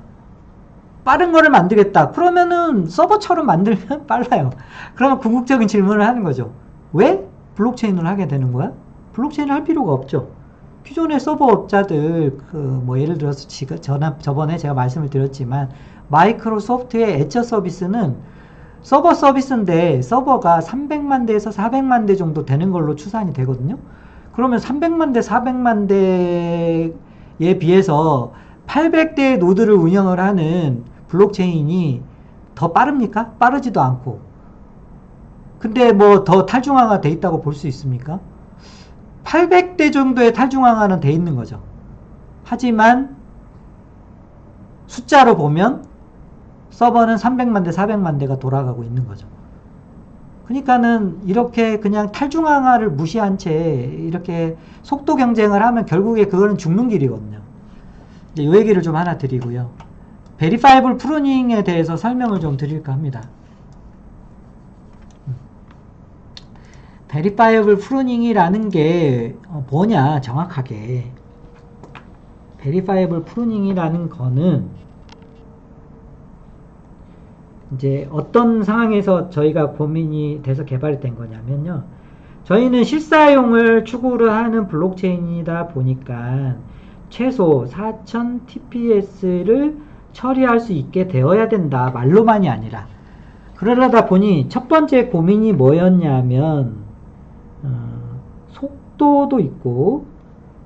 A: 그러면은 서버처럼 만들면 빨라요. 그러면 궁극적인 질문을 하는 거죠. 왜 블록체인을 하게 되는 거야? 블록체인을 할 필요가 없죠. 기존의 서버업자들, 예를 들어서 저번에 제가 말씀을 드렸지만, 마이크로소프트의 애처 서비스는 서버 서비스인데, 서버가 300만 대에서 400만 대 정도 되는 걸로 추산이 되거든요. 그러면 300만 대, 400만 대에 비해서 800대의 노드를 운영을 하는 블록체인이 더 빠릅니까? 빠르지도 않고. 근데 뭐 더 탈중앙화 돼 있다고 볼 수 있습니까? 800대 정도의 탈중앙화는 돼 있는 거죠. 하지만 숫자로 보면 서버는 300만 대, 400만 대가 돌아가고 있는 거죠. 그러니까는 이렇게 그냥 탈중앙화를 무시한 채 이렇게 속도 경쟁을 하면 결국에 그거는 죽는 길이거든요. 이제 이 얘기를 좀 하나 드리고요. 베리파이블 프루닝에 대해서 설명을 좀 드릴까 합니다. 베리파이블 프루닝이라는 게 뭐냐, 정확하게. 베리파이블 프루닝이라는 거는 이제 어떤 상황에서 저희가 고민이 돼서 개발이 된 거냐면요. 저희는 실사용을 추구를 하는 블록체인이다 보니까 최소 4000 TPS를 처리할 수 있게 되어야 된다. 말로만이 아니라. 그러다 보니 첫 번째 고민이 뭐였냐면 속도도 있고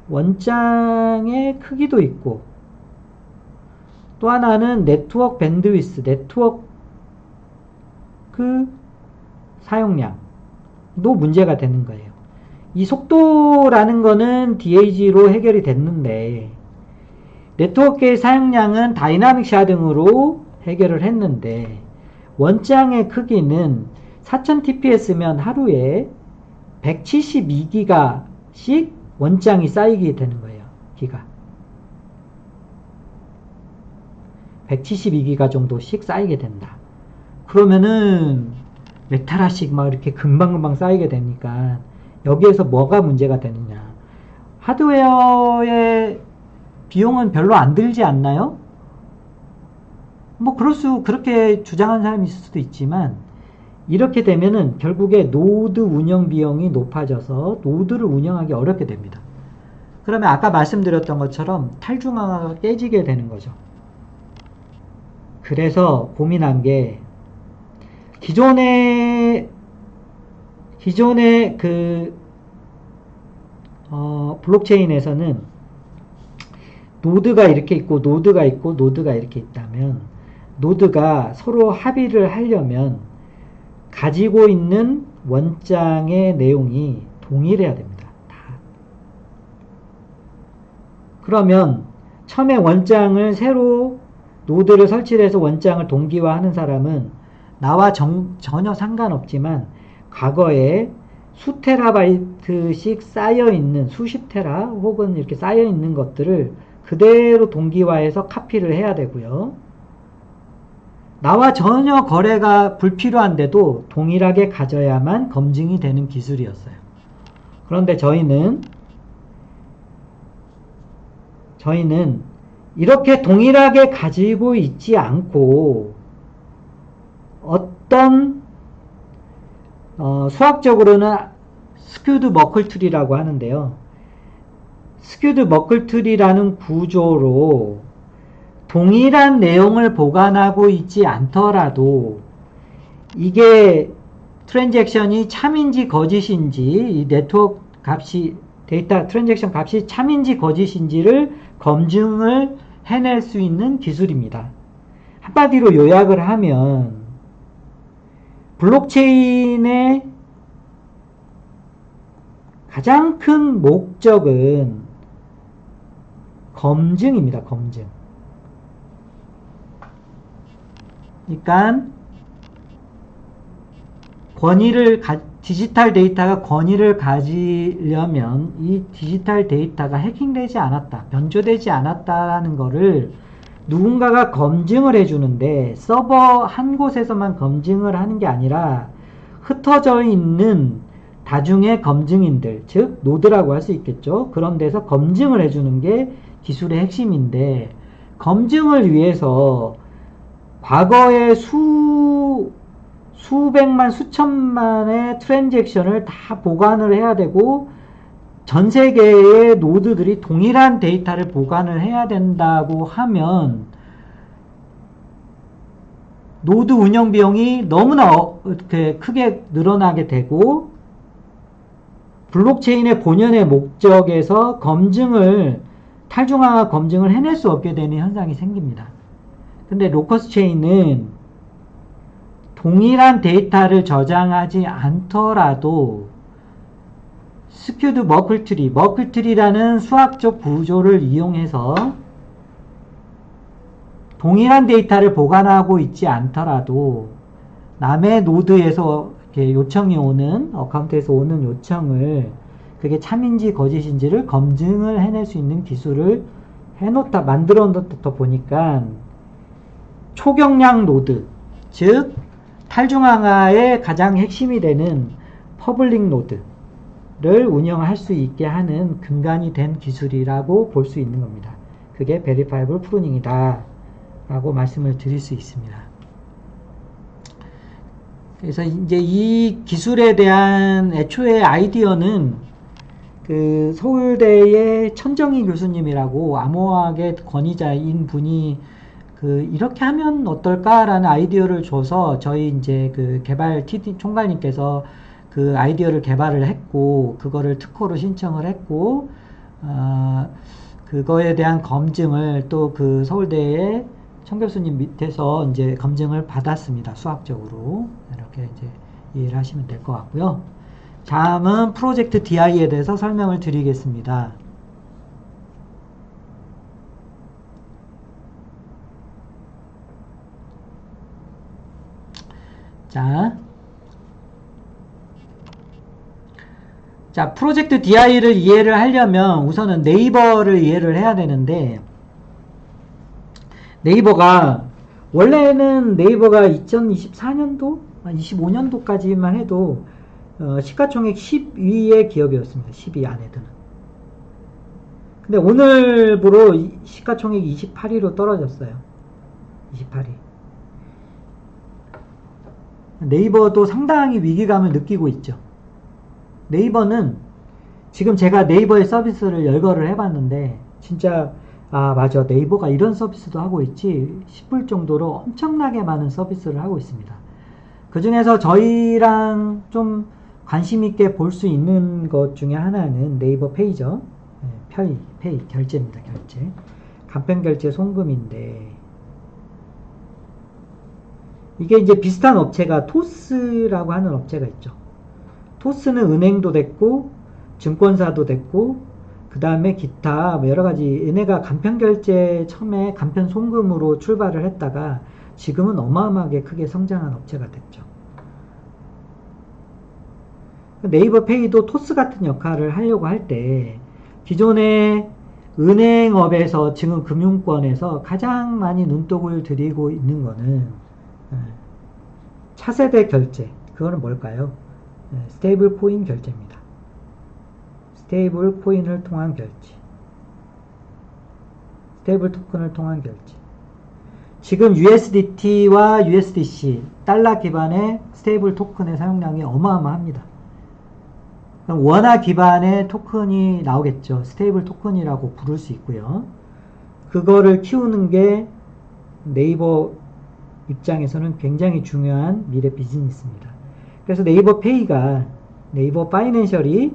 A: 원장의 크기도 있고 또 하나는 네트워크 밴드위스, 네트워크 사용량도 문제가 되는 거예요. 이 속도라는 거는 DAG로 해결이 됐는데 네트워크의 사용량은 다이나믹 샤딩으로 해결을 했는데 원장의 크기는 4000TPS면 하루에 172기가씩 원장이 쌓이게 되는 거예요. 기가 172기가 정도씩 쌓이게 된다. 그러면은 몇 테라씩 막 이렇게 금방금방 쌓이게 되니까 여기에서 뭐가 문제가 되느냐. 하드웨어의 비용은 별로 안 들지 않나요? 뭐 그렇게 주장하는 사람이 있을 수도 있지만, 이렇게 되면은 결국에 노드 운영 비용이 높아져서 노드를 운영하기 어렵게 됩니다. 그러면 아까 말씀드렸던 것처럼 탈중앙화가 깨지게 되는 거죠. 그래서 고민한 게, 기존의 블록체인에서는 노드가 이렇게 있고 노드가 있고 노드가 이렇게 있다면, 노드가 서로 합의를 하려면 가지고 있는 원장의 내용이 동일해야 됩니다. 다. 그러면 처음에 원장을 새로 노드를 설치해서 원장을 동기화하는 사람은 나와 전혀 상관없지만 과거에 수테라바이트씩 쌓여있는, 수십 테라 혹은 이렇게 쌓여있는 것들을 그대로 동기화해서 카피를 해야 되고요. 나와 전혀 거래가 불필요한데도 동일하게 가져야만 검증이 되는 기술이었어요. 그런데 저희는 이렇게 동일하게 가지고 있지 않고 어떤 수학적으로는 스큐드 머클트리라고 하는데요. 스큐드 머클트리라는 구조로 동일한 내용을 보관하고 있지 않더라도 이게 트랜잭션이 참인지 거짓인지, 이 네트워크 값이, 데이터 트랜잭션 값이 참인지 거짓인지를 검증을 해낼 수 있는 기술입니다. 한마디로 요약을 하면 블록체인의 가장 큰 목적은 검증입니다. 검증. 그러니까 디지털 데이터가 권위를 가지려면 이 디지털 데이터가 해킹되지 않았다, 변조되지 않았다라는 거를 누군가가 검증을 해주는데, 서버 한 곳에서만 검증을 하는 게 아니라 흩어져 있는 다중의 검증인들, 즉 노드라고 할 수 있겠죠. 그런 데서 검증을 해주는 게 기술의 핵심인데, 검증을 위해서 과거에 수백만, 수천만의 트랜잭션을 다 보관을 해야 되고, 전 세계의 노드들이 동일한 데이터를 보관을 해야 된다고 하면 노드 운영 비용이 너무나 이렇게 크게 늘어나게 되고, 블록체인의 본연의 목적에서 탈중앙화 검증을 해낼 수 없게 되는 현상이 생깁니다. 근데 로커스 체인은 동일한 데이터를 저장하지 않더라도 스큐드 머클트리라는 수학적 구조를 이용해서 동일한 데이터를 보관하고 있지 않더라도 남의 노드에서 이렇게 요청이 오는, 어카운트에서 오는 요청을 그게 참인지 거짓인지를 검증을 해낼 수 있는 기술을 만들어 놓다 보니까 초경량 노드, 즉 탈중앙화의 가장 핵심이 되는 퍼블릭 노드를 운영할 수 있게 하는 근간이 된 기술이라고 볼 수 있는 겁니다. 그게 베리파이블 프루닝이다 라고 말씀을 드릴 수 있습니다. 그래서 이제 이 기술에 대한 애초에 아이디어는 그 서울대의 천정희 교수님이라고 암호화학의 권위자인 분이 이렇게 하면 어떨까라는 아이디어를 줘서 저희 이제 그 개발 TD 총괄님께서 그 아이디어를 개발을 했고, 그거를 특허로 신청을 했고, 그거에 대한 검증을 또 그 서울대의 천 교수님 밑에서 이제 검증을 받았습니다. 수학적으로. 이렇게 이제 이해를 하시면 될 것 같고요. 다음은 프로젝트 DI에 대해서 설명을 드리겠습니다. 자, 프로젝트 DI를 이해를 하려면 우선은 네이버를 이해를 해야 되는데, 원래는 네이버가 2024년도, 25년도까지만 해도 시가총액 10위의 기업이었습니다. 10위 안에 드는. 근데 오늘부로 시가총액 28위로 떨어졌어요. 28위. 네이버도 상당히 위기감을 느끼고 있죠. 네이버는 지금 제가 네이버의 서비스를 열거를 해봤는데 진짜 맞아, 네이버가 이런 서비스도 하고 있지 싶을 정도로 엄청나게 많은 서비스를 하고 있습니다. 그 중에서 저희랑 좀 관심 있게 볼 수 있는 것 중에 하나는 네이버 페이죠. 페이 결제입니다. 결제. 간편 결제 송금인데, 이게 이제 비슷한 업체가 토스라고 하는 업체가 있죠. 토스는 은행도 됐고 증권사도 됐고 그 다음에 기타 여러가지, 얘네가 간편결제 처음에 간편 송금으로 출발을 했다가 지금은 어마어마하게 크게 성장한 업체가 됐죠. 네이버 페이도 토스 같은 역할을 하려고 할 때 기존의 은행업에서 지금 금융권에서 가장 많이 눈독을 들이고 있는 거는 차세대 결제, 그거는 뭘까요? 스테이블 코인 결제입니다. 스테이블 코인을 통한 결제, 스테이블 토큰을 통한 결제. 지금 USDT와 USDC 달러 기반의 스테이블 토큰의 사용량이 어마어마합니다. 그럼 원화 기반의 토큰이 나오겠죠. 스테이블 토큰이라고 부를 수 있고요. 그거를 키우는 게 네이버 입장에서는 굉장히 중요한 미래 비즈니스입니다. 그래서 네이버 페이가 네이버 파이낸셜이죠.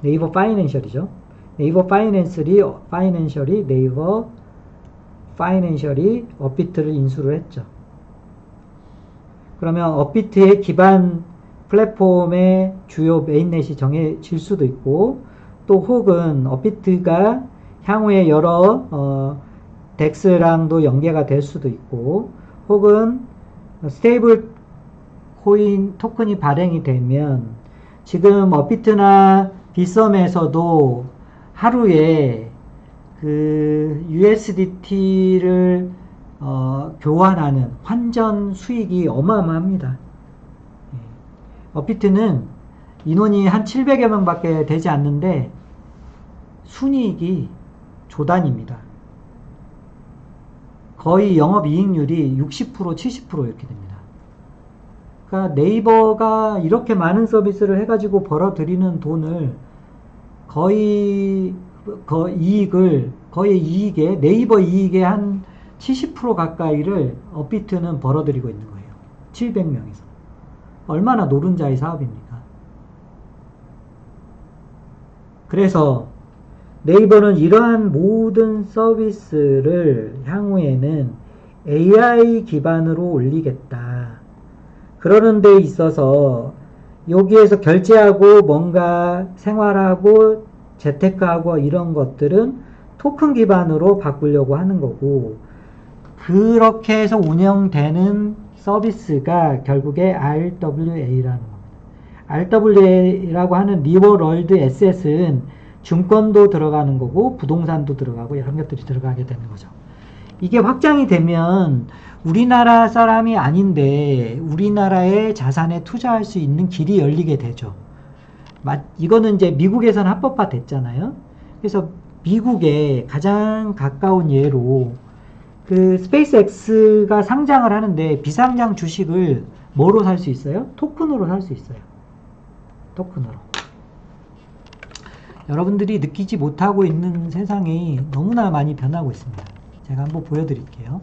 A: 네이버 파이낸셜이 업비트를 인수를 했죠. 그러면 업비트의 기반 플랫폼의 주요 메인넷이 정해질 수도 있고, 또 혹은 업비트가 향후에 여러 덱스랑도 연계가 될 수도 있고, 혹은 스테이블 코인 토큰이 발행이 되면 지금 업비트나 비썸에서도 하루에 그 USDT를 교환하는 환전 수익이 어마어마합니다. 업비트는 인원이 한 700여 명밖에 되지 않는데 순이익이 조단입니다. 거의 영업이익률이 60%, 70% 이렇게 됩니다. 그러니까 네이버가 이렇게 많은 서비스를 해가지고 벌어들이는 돈을 거의 이익의 네이버 이익의 한 70% 가까이를 업비트는 벌어들이고 있는 거예요. 700명에서. 얼마나 노른자의 사업입니까? 그래서 네이버는 이러한 모든 서비스를 향후에는 AI 기반으로 올리겠다. 그러는 데 있어서 여기에서 결제하고 뭔가 생활하고 재테크하고 이런 것들은 토큰 기반으로 바꾸려고 하는 거고, 그렇게 해서 운영되는 서비스가 결국에 RWA라는 겁니다. RWA라고 하는 리얼월드 에셋은 증권도 들어가는 거고 부동산도 들어가고 이런 것들이 들어가게 되는 거죠. 이게 확장이 되면 우리나라 사람이 아닌데 우리나라의 자산에 투자할 수 있는 길이 열리게 되죠. 이거는 이제 미국에서는 합법화 됐잖아요. 그래서 미국에 가장 가까운 예로 그 스페이스X가 상장을 하는데 비상장 주식을 뭐로 살 수 있어요? 토큰으로 살 수 있어요. 토큰으로. 여러분들이 느끼지 못하고 있는 세상이 너무나 많이 변하고 있습니다. 제가 한번 보여드릴게요.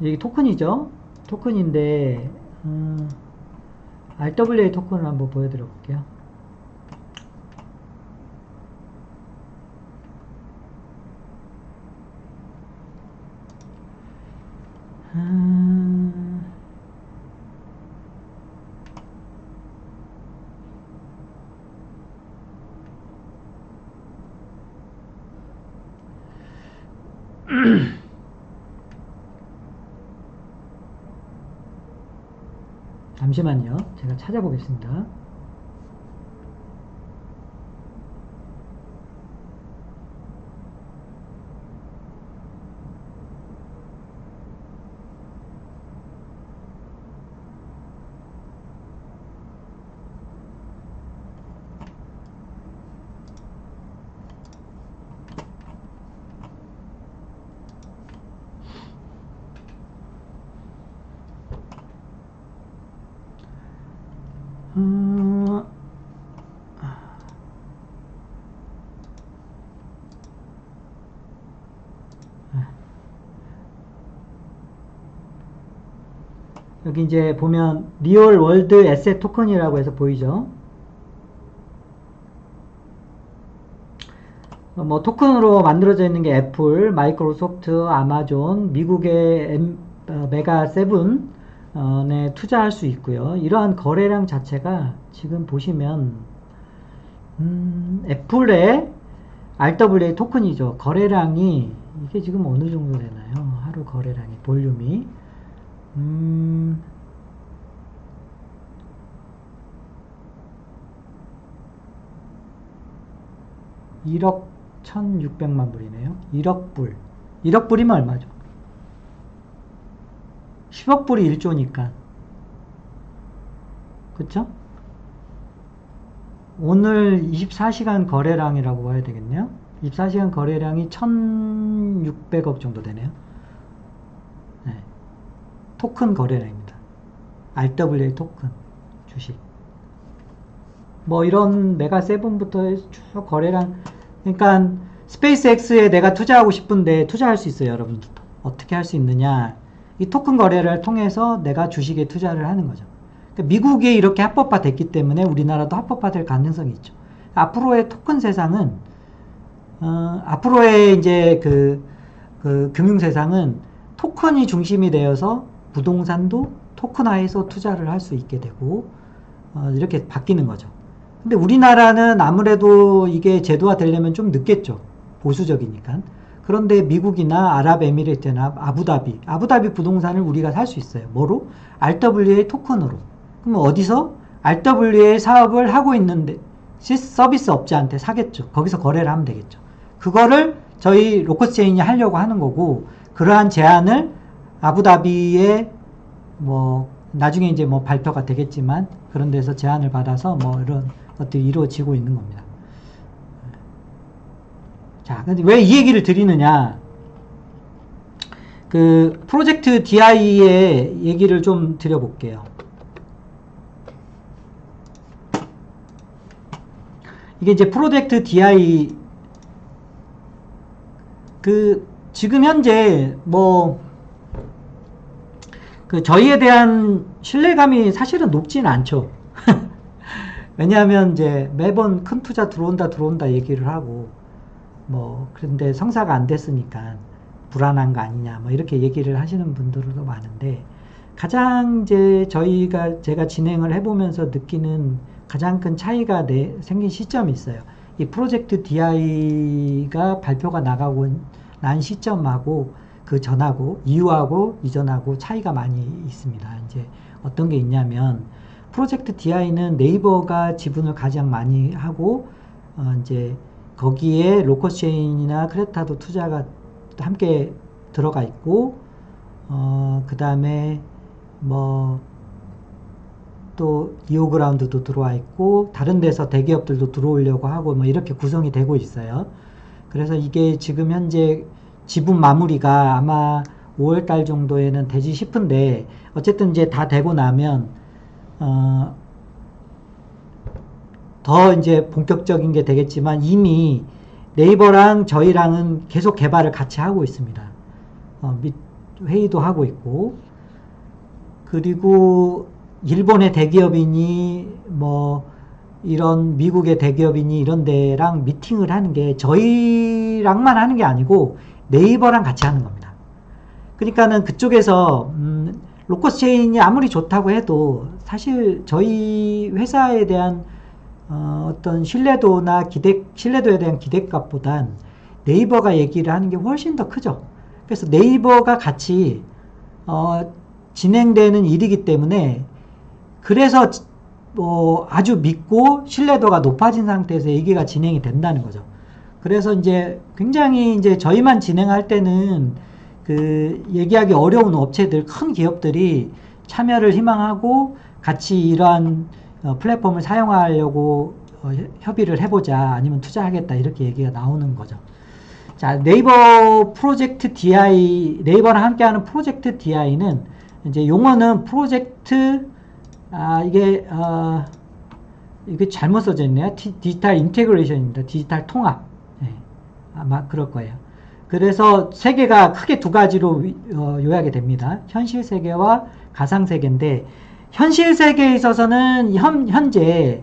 A: 이게 토큰이죠. 토큰인데 RWA 토큰을 한번 보여드려 볼게요. 음, 잠시만요. 제가 찾아보겠습니다. 어, 여기 이제 보면 리얼 월드 에셋 토큰이라고 해서 보이죠? 뭐 토큰으로 만들어져 있는 게 애플, 마이크로소프트, 아마존, 미국의 메가 세븐에 투자할 수 있고요. 이러한 거래량 자체가 지금 보시면 애플의 RWA 토큰이죠. 거래량이 이게 지금 어느 정도 되나요? 하루 거래량이 볼륨이 1억 1600만 불이네요. 1억 불. 1억 불이면 얼마죠? 10억 불이 1조니까. 그쵸? 오늘 24시간 거래량이라고 봐야 되겠네요. 24시간 거래량이 1600억 정도 되네요. 네. 토큰 거래량입니다. RWA 토큰 주식. 뭐 이런 메가 세븐부터 쭉 거래량, 그러니까 스페이스X에 내가 투자하고 싶은데 투자할 수 있어요, 여러분들도. 어떻게 할 수 있느냐? 이 토큰 거래를 통해서 내가 주식에 투자를 하는 거죠. 그러니까 미국에 이렇게 합법화 됐기 때문에 우리나라도 합법화될 가능성이 있죠. 앞으로의 토큰 세상은 앞으로의 이제 그 금융 세상은 토큰이 중심이 되어서 부동산도 토큰화해서 투자를 할 수 있게 되고 이렇게 바뀌는 거죠. 근데 우리나라는 아무래도 이게 제도화 되려면 좀 늦겠죠. 보수적이니까. 그런데 미국이나 아랍에미레이트나 아부다비 부동산을 우리가 살 수 있어요. 뭐로? RWA 토큰으로. 그럼 어디서? RWA 사업을 하고 있는데 서비스 업자한테 사겠죠. 거기서 거래를 하면 되겠죠. 그거를 저희 로커스체인이 하려고 하는 거고, 그러한 제안을 아부다비에 뭐 나중에 이제 뭐 발표가 되겠지만 그런 데서 제안을 받아서 뭐 이런 것들이 이루어지고 있는 겁니다. 자, 근데 왜 이 얘기를 드리느냐? 그 프로젝트 DI의 얘기를 좀 드려볼게요. 이게 이제 프로젝트 DI 그 지금 현재 뭐 그 저희에 대한 신뢰감이 사실은 높지는 않죠. 왜냐하면 이제 매번 큰 투자 들어온다 얘기를 하고 뭐 그런데 성사가 안 됐으니까 불안한 거 아니냐 뭐 이렇게 얘기를 하시는 분들도 많은데, 가장 이제 제가 진행을 해보면서 느끼는 가장 큰 차이가 생긴 시점이 있어요. 이 프로젝트 DI가 발표가 나가고 난 시점하고 그 전하고 이후하고 이전하고 차이가 많이 있습니다. 이제 어떤 게 있냐면, 프로젝트 DI는 네이버가 지분을 가장 많이 하고 이제 거기에 로커체인이나 크레타도 투자가 함께 들어가 있고 그 다음에 뭐 또 이오그라운드도 들어와 있고 다른 데서 대기업들도 들어오려고 하고 뭐 이렇게 구성이 되고 있어요. 그래서 이게 지금 현재 지분 마무리가 아마 5월달 정도에는 되지 싶은데, 어쨌든 이제 다 되고 나면 더 이제 본격적인 게 되겠지만, 이미 네이버랑 저희랑은 계속 개발을 같이 하고 있습니다. 회의도 하고 있고, 그리고 일본의 대기업이니 뭐 이런 미국의 대기업이니 이런 데랑 미팅을 하는 게 저희랑만 하는 게 아니고 네이버랑 같이 하는 겁니다. 그러니까는 그쪽에서 로커스 체인이 아무리 좋다고 해도 사실 저희 회사에 대한 어떤 신뢰도에 대한 기대값보단 네이버가 얘기를 하는 게 훨씬 더 크죠. 그래서 네이버가 같이 진행되는 일이기 때문에 그래서 뭐 아주 믿고 신뢰도가 높아진 상태에서 얘기가 진행이 된다는 거죠. 그래서 이제 굉장히 이제 저희만 진행할 때는 그 얘기하기 어려운 업체들, 큰 기업들이 참여를 희망하고 같이 이러한 플랫폼을 사용하려고 협의를 해보자, 아니면 투자하겠다, 이렇게 얘기가 나오는 거죠. 자, 네이버 프로젝트 DI, 네이버랑 함께하는 프로젝트 DI는 이제 용어는 프로젝트, 이게 잘못 써져 있네요. 디지털 인테그레이션입니다. 디지털 통합. 네, 아마 그럴 거예요. 그래서 세계가 크게 두 가지로 요약이 됩니다. 현실 세계와 가상 세계인데, 현실 세계에 있어서는 현재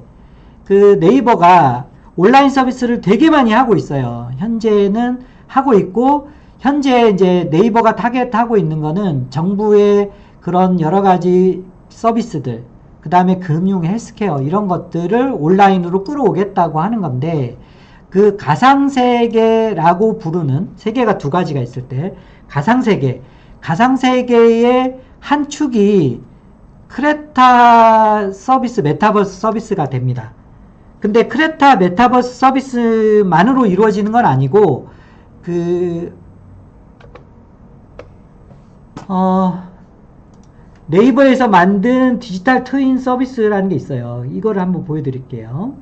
A: 그 네이버가 온라인 서비스를 되게 많이 하고 있어요. 현재는 하고 있고, 현재 이제 네이버가 타겟하고 있는 거는 정부의 그런 여러 가지 서비스들, 그 다음에 금융, 헬스케어 이런 것들을 온라인으로 끌어오겠다고 하는 건데, 그 가상세계라고 부르는 세계가 두 가지가 있을 때, 가상세계의 한 축이 크레타 서비스, 메타버스 서비스가 됩니다. 근데 크레타 메타버스 서비스만으로 이루어지는 건 아니고, 네이버에서 만든 디지털 트윈 서비스라는 게 있어요. 이거를 한번 보여드릴게요.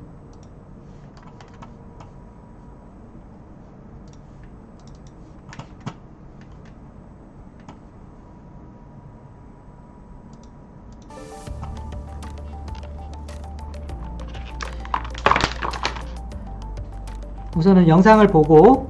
A: 우선은 영상을 보고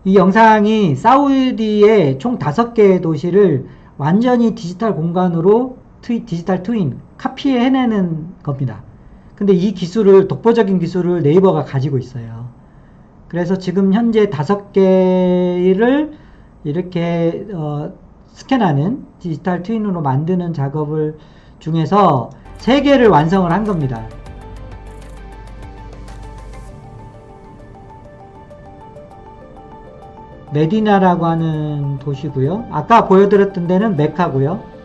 A: 이 영상이 사우디의 총 5개의 도시를 완전히 디지털 공간으로 디지털 트윈, 카피해내는 겁니다. 근데 이 기술을, 독보적인 기술을 네이버가 가지고 있어요. 그래서 지금 현재 5개를 이렇게 스캔하는 디지털 트윈으로 만드는 작업을 중에서 3개를 완성을 한 겁니다. 메디나라고 하는 도시고요. 아까 보여드렸던 데는 메카고요.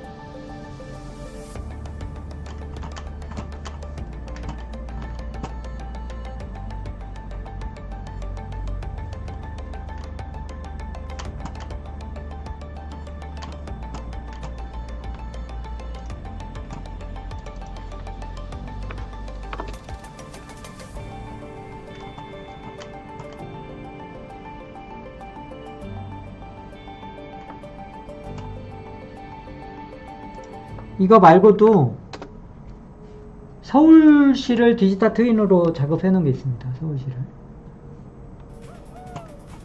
A: 이거 말고도 서울시를 디지털 트윈으로 작업해 놓은 게 있습니다. 서울시를.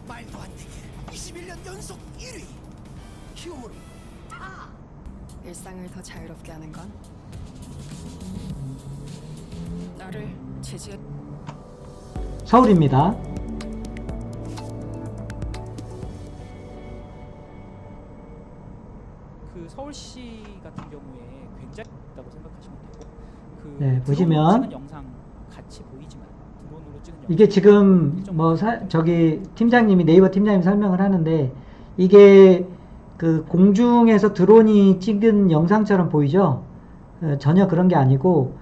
B: 말도 안 되게 21년 연속 1위. 휴무를 다.
C: 일상을 더 자유롭게 하는 건 나를 지지해.
A: 서울입니다.
D: 그 서울시 같은 경우에 굉장히 있다고 생각하시면 되고, 그
A: 네,
D: 드론으로
A: 보시면
D: 찍은 영상 같이 보이지만 드론으로 찍은 영상
A: 이게 지금 뭐 저기 팀장님이, 네이버 팀장님이 설명을 하는데, 이게 그 공중에서 드론이 찍은 영상처럼 보이죠? 전혀 그런 게 아니고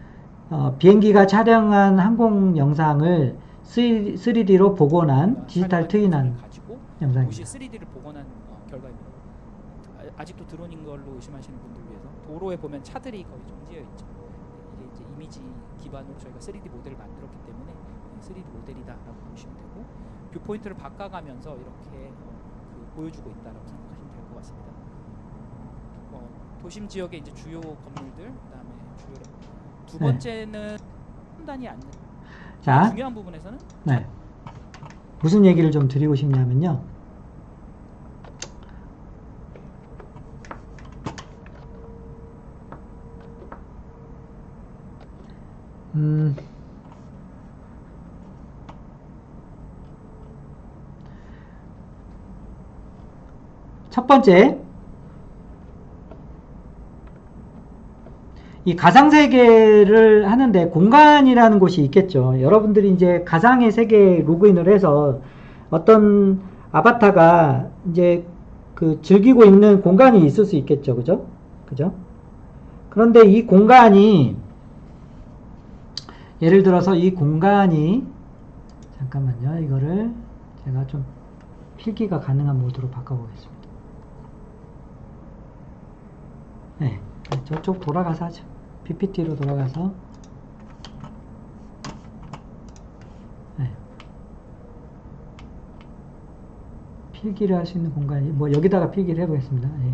A: 비행기가 촬영한 항공 영상을 3D로 복원한 디지털 트윈한
D: 가지고
A: 영상입니다.
D: 도시 3D를 복원한 결과입니다. 아직도 드론인 걸로 의심하시는 분들 위해서 도로에 보면 차들이 거의 정지해 있죠. 이게 이제 이미지 기반으로 저희가 3D 모델을 만들었기 때문에 3D 모델이다라고 보시면 되고, 뷰 포인트를 바꿔가면서 이렇게 보여주고 있다라고 생각하시면 될 것 같습니다. 도심 지역의 이제 주요 건물들, 그다음에 주요 두
A: 네.
D: 번째는 판단이 안
A: 자,
D: 중요한 부분에서는
A: 네. 무슨 얘기를 좀 드리고 싶냐면요. 첫 번째, 이 가상세계를 하는데 공간이라는 곳이 있겠죠. 여러분들이 이제 가상의 세계에 로그인을 해서 어떤 아바타가 이제 그 즐기고 있는 공간이 있을 수 있겠죠. 그죠? 그죠? 그런데 이 공간이, 예를 들어서 이 공간이, 잠깐만요. 이거를 제가 좀 필기가 가능한 모드로 바꿔보겠습니다. 네. 저쪽 돌아가서 하죠. PPT로 돌아가서. 네. 필기를 할 수 있는 공간이, 뭐, 여기다가 필기를 해보겠습니다. 네.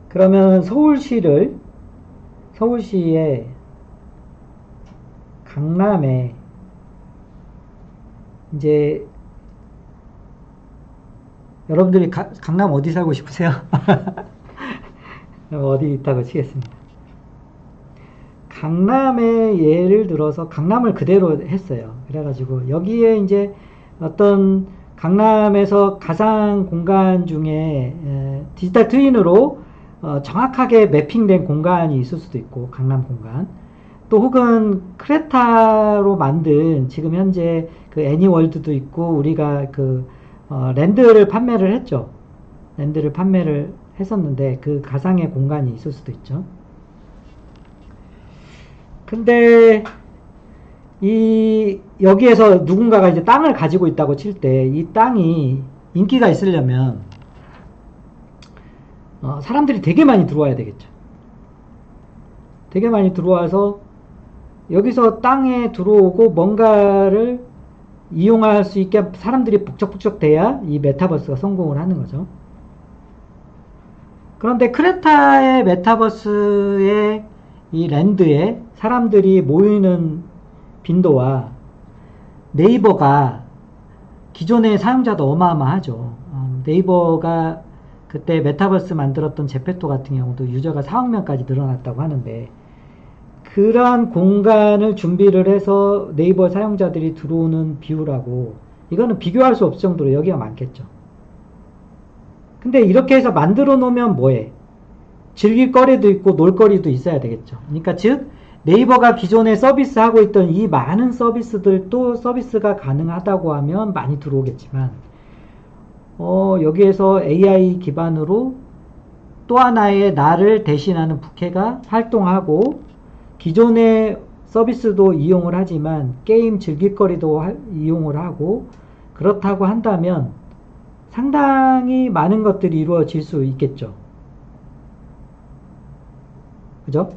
A: 그러면 서울시에 강남에 이제 여러분들이 강남 어디 살고 싶으세요? 어디 있다고 치겠습니다. 강남에 예를 들어서 강남을 그대로 했어요. 그래가지고 여기에 이제 어떤 강남에서 가상 공간 중에 디지털 트윈으로 정확하게 매핑된 공간이 있을 수도 있고, 강남 공간. 또 혹은 크레타로 만든 지금 현재 그 애니월드도 있고, 우리가 그 랜드를 판매를 했죠. 랜드를 판매를 했었는데 그 가상의 공간이 있을 수도 있죠. 근데 여기에서 누군가가 이제 땅을 가지고 있다고 칠 때 이 땅이 인기가 있으려면 사람들이 되게 많이 들어와야 되겠죠. 되게 많이 들어와서 여기서 땅에 들어오고 뭔가를 이용할 수 있게 사람들이 북적북적 돼야 이 메타버스가 성공을 하는 거죠. 그런데 크레타의 메타버스의 이 랜드에 사람들이 모이는 빈도와 네이버가 기존의 사용자도 어마어마하죠. 네이버가 그때 메타버스 만들었던 제페토 같은 경우도 유저가 4억 명까지 늘어났다고 하는데, 그러한 공간을 준비를 해서 네이버 사용자들이 들어오는 비율하고 이거는 비교할 수 없을 정도로 여기가 많겠죠. 근데 이렇게 해서 만들어 놓으면 뭐해? 즐길 거리도 있고 놀 거리도 있어야 되겠죠. 그러니까 즉 네이버가 기존에 서비스하고 있던 이 많은 서비스들도 서비스가 가능하다고 하면 많이 들어오겠지만, 여기에서 AI 기반으로 또 하나의 나를 대신하는 부캐가 활동하고 기존의 서비스도 이용을 하지만 게임 즐길 거리도 이용을 하고, 그렇다고 한다면 상당히 많은 것들이 이루어질 수 있겠죠. 그죠?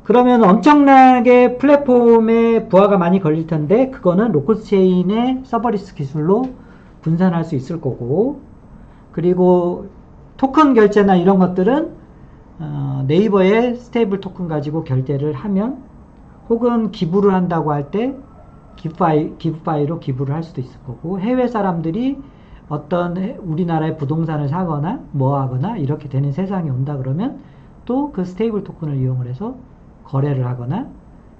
A: 그러면 엄청나게 플랫폼에 부하가 많이 걸릴 텐데, 그거는 로커스 체인의 서버리스 기술로 분산할 수 있을 거고, 그리고 토큰 결제나 이런 것들은 네이버의 스테이블 토큰 가지고 결제를 하면, 혹은 기부를 한다고 할 때 기부파이로 기부를 할 수도 있을 거고, 해외 사람들이 어떤 우리나라의 부동산을 사거나 뭐 하거나 이렇게 되는 세상이 온다 그러면 또 그 스테이블 토큰을 이용을 해서 거래를 하거나,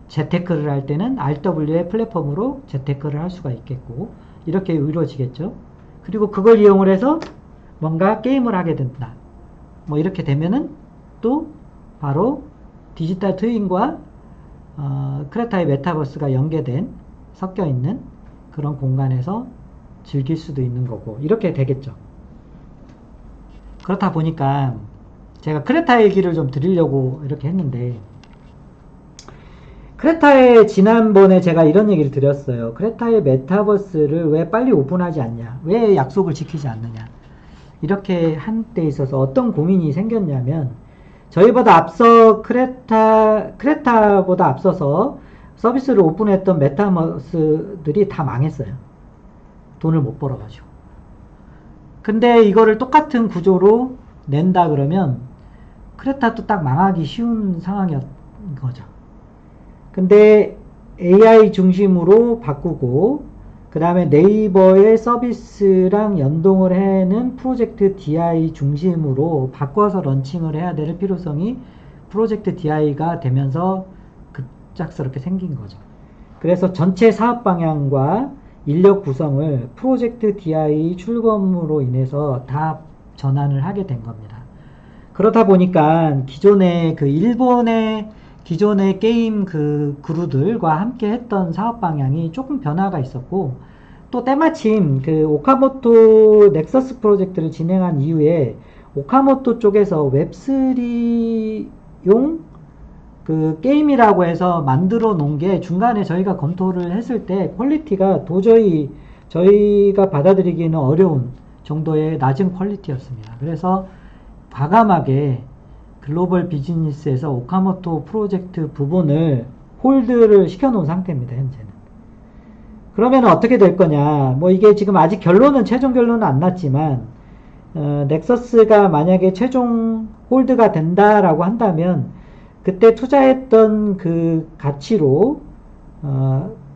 A: 재테크를 할 때는 RW의 플랫폼으로 재테크를 할 수가 있겠고, 이렇게 이루어지겠죠. 그리고 그걸 이용을 해서 뭔가 게임을 하게 된다. 뭐 이렇게 되면은 또 바로 디지털 트윈과 크레타의 메타버스가 연계된, 섞여 있는 그런 공간에서 즐길 수도 있는 거고, 이렇게 되겠죠. 그렇다 보니까 제가 크레타 얘기를 좀 드리려고 이렇게 했는데, 크레타의 지난번에 제가 이런 얘기를 드렸어요. 크레타의 메타버스를 왜 빨리 오픈하지 않냐, 왜 약속을 지키지 않느냐, 이렇게 한 데 있어서 어떤 고민이 생겼냐면, 저희보다 앞서 크레타보다 앞서서 서비스를 오픈했던 메타버스들이 다 망했어요. 돈을 못 벌어가지고. 근데 이거를 똑같은 구조로 낸다 그러면 크레타도 딱 망하기 쉬운 상황이었던 거죠. 근데 AI 중심으로 바꾸고, 그 다음에 네이버의 서비스랑 연동을 해는 프로젝트 DI 중심으로 바꿔서 런칭을 해야 될 필요성이 프로젝트 DI가 되면서 급작스럽게 생긴 거죠. 그래서 전체 사업 방향과 인력 구성을 프로젝트 DI 출범으로 인해서 다 전환을 하게 된 겁니다. 그렇다 보니까 기존의 그 일본의 기존의 게임 그 그루들과 함께 했던 사업 방향이 조금 변화가 있었고, 또 때마침 그 오카모토 넥서스 프로젝트를 진행한 이후에 오카모토 쪽에서 웹3용 그 게임이라고 해서 만들어 놓은 게 중간에 저희가 검토를 했을 때 퀄리티가 도저히 저희가 받아들이기는 어려운 정도의 낮은 퀄리티였습니다. 그래서 과감하게 글로벌 비즈니스에서 오카모토 프로젝트 부분을 홀드를 시켜놓은 상태입니다. 현재는. 그러면 어떻게 될 거냐, 뭐 이게 지금 아직 최종 결론은 안 났지만 넥서스가 만약에 최종 홀드가 된다라고 한다면 그때 투자했던 그 가치로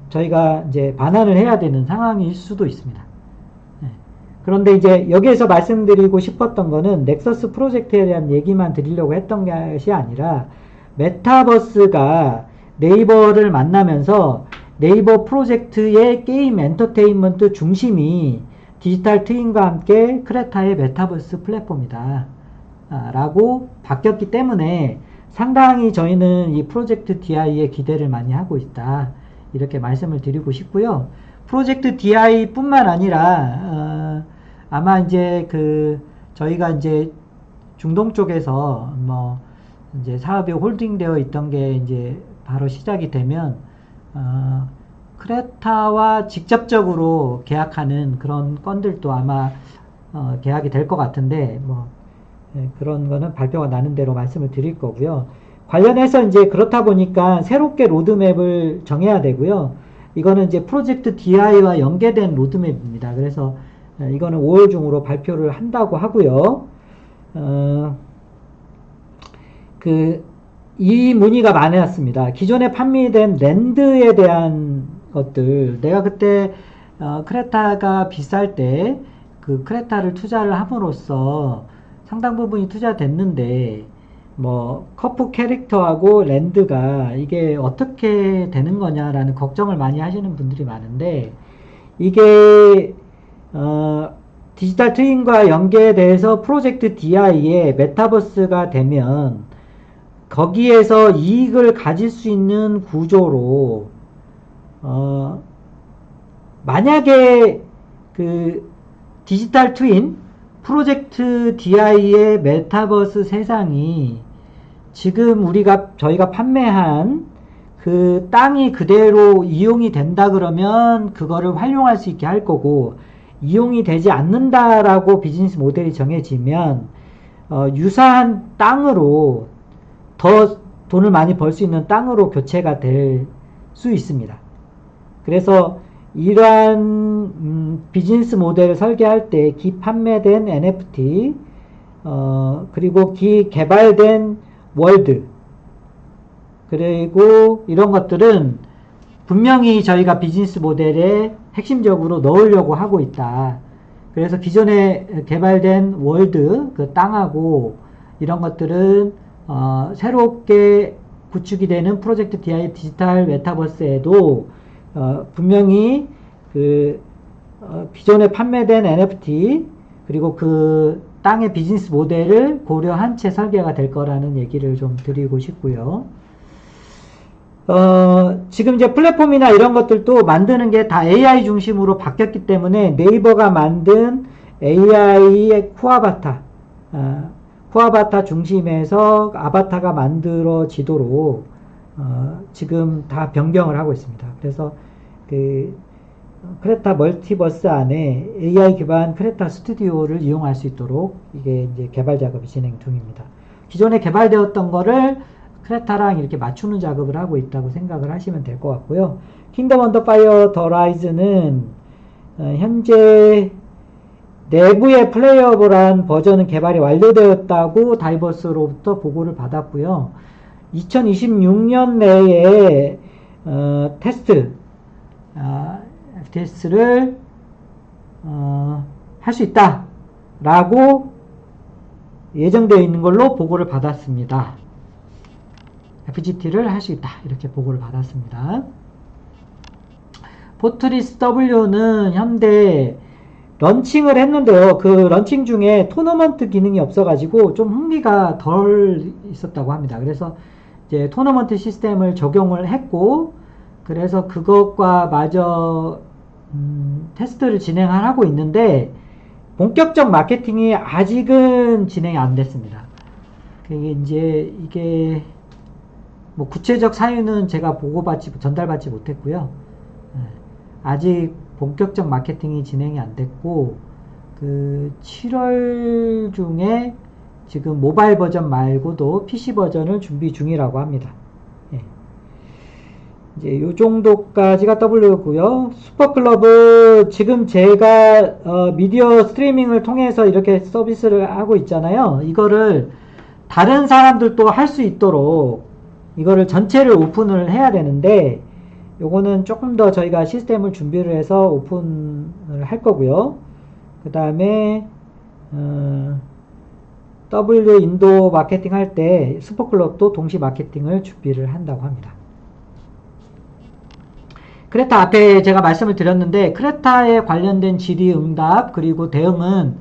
A: 저희가 이제 반환을 해야 되는 상황일 수도 있습니다. 네. 그런데 이제 여기에서 말씀드리고 싶었던 거는 넥서스 프로젝트에 대한 얘기만 드리려고 했던 것이 아니라, 메타버스가 네이버를 만나면서 네이버 프로젝트의 게임 엔터테인먼트 중심이 디지털 트윈과 함께 크레타의 메타버스 플랫폼이다 라고 바뀌었기 때문에 상당히 저희는 이 프로젝트 DI에 기대를 많이 하고 있다, 이렇게 말씀을 드리고 싶고요. 프로젝트 DI 뿐만 아니라 아마 이제 저희가 이제 중동 쪽에서 뭐 이제 사업이 홀딩되어 있던 게 이제 바로 시작이 되면 크레타와 직접적으로 계약하는 그런 건들도 아마 계약이 될 것 같은데, 뭐 그런 거는 발표가 나는 대로 말씀을 드릴 거고요. 관련해서 이제 그렇다 보니까 새롭게 로드맵을 정해야 되고요. 이거는 이제 프로젝트 DI와 연계된 로드맵입니다. 그래서 이거는 5월 중으로 발표를 한다고 하고요. 이 문의가 많았습니다. 기존에 판매된 랜드에 대한 것들, 내가 그때 크레타가 비쌀 때 그 크레타를 투자를 함으로써 상당 부분이 투자됐는데, 뭐 커프 캐릭터하고 랜드가 이게 어떻게 되는 거냐라는 걱정을 많이 하시는 분들이 많은데, 이게 디지털 트윈과 연계돼서 프로젝트 DI의 메타버스가 되면 거기에서 이익을 가질 수 있는 구조로 만약에 그 디지털 트윈 프로젝트 DI의 메타버스 세상이 지금 저희가 판매한 그 땅이 그대로 이용이 된다 그러면 그거를 활용할 수 있게 할 거고, 이용이 되지 않는다라고 비즈니스 모델이 정해지면 유사한 땅으로 더 돈을 많이 벌 수 있는 땅으로 교체가 될 수 있습니다. 그래서 이러한 비즈니스 모델을 설계할 때 기 판매된 NFT 그리고 기 개발된 월드, 그리고 이런 것들은 분명히 저희가 비즈니스 모델에 핵심적으로 넣으려고 하고 있다. 그래서 기존에 개발된 월드, 그 땅하고 이런 것들은 새롭게 구축이 되는 프로젝트 DI 디지털 메타버스에도 분명히 기존에 판매된 NFT 그리고 그 땅의 비즈니스 모델을 고려한 채 설계가 될 거라는 얘기를 좀 드리고 싶고요. 지금 이제 플랫폼이나 이런 것들도 만드는 게 다 AI 중심으로 바뀌었기 때문에 네이버가 만든 AI의 쿠아바타 중심에서 아바타가 만들어지도록 지금 다 변경을 하고 있습니다. 그래서 크레타 멀티버스 안에 AI 기반 크레타 스튜디오를 이용할 수 있도록 이게 이제 개발 작업이 진행 중입니다. 기존에 개발되었던 거를 크레타랑 이렇게 맞추는 작업을 하고 있다고 생각을 하시면 될 것 같고요. 킹덤 언더 파이어 더 라이즈는 현재 내부의 플레이어블한 버전은 개발이 완료되었다고 다이버스로부터 보고를 받았고요. 2026년 내에 테스트 FTS를 할 수 있다 라고 예정되어 있는 걸로 보고를 받았습니다. FGT를 할 수 있다 이렇게 보고를 받았습니다. 포트리스 W는 현대 런칭을 했는데요. 그 런칭 중에 토너먼트 기능이 없어가지고 좀 흥미가 덜 있었다고 합니다. 그래서 이제 토너먼트 시스템을 적용을 했고, 그래서 그것과 마저 테스트를 진행하고 있는데 본격적 마케팅이 아직은 진행이 안 됐습니다. 이게 뭐 구체적 사유는 제가 전달받지 못했고요. 아직 본격적 마케팅이 진행이 안 됐고, 그 7월 중에 지금 모바일 버전 말고도 PC 버전을 준비 중이라고 합니다. 예. 이제 요 정도까지가 W고요. 슈퍼클럽은 지금 제가 미디어 스트리밍을 통해서 이렇게 서비스를 하고 있잖아요. 이거를 다른 사람들도 할 수 있도록 이거를 전체를 오픈을 해야 되는데, 요거는 조금 더 저희가 시스템을 준비를 해서 오픈을 할 거고요. 그 다음에 W 인도 마케팅 할 때 슈퍼클럽도 동시 마케팅을 준비를 한다고 합니다. 크레타 앞에 제가 말씀을 드렸는데, 크레타에 관련된 질의 응답 그리고 대응은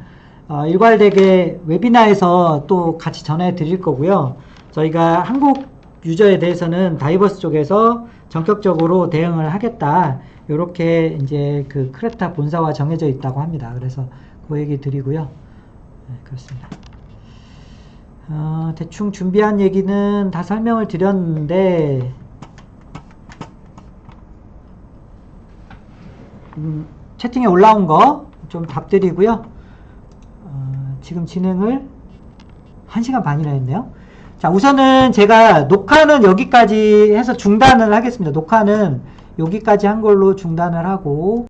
A: 일괄되게 웨비나에서 또 같이 전해 드릴 거고요. 저희가 한국 유저에 대해서는 다이버스 쪽에서 전격적으로 대응을 하겠다, 요렇게 이제 그 크레타 본사와 정해져 있다고 합니다. 그래서 그 얘기 드리고요. 네, 그렇습니다. 대충 준비한 얘기는 다 설명을 드렸는데, 채팅에 올라온 거 좀 답드리고요. 지금 진행을 1시간 반이나 했네요. 자, 우선은 제가 녹화는 여기까지 해서 중단을 하겠습니다. 녹화는 여기까지 한 걸로 중단을 하고,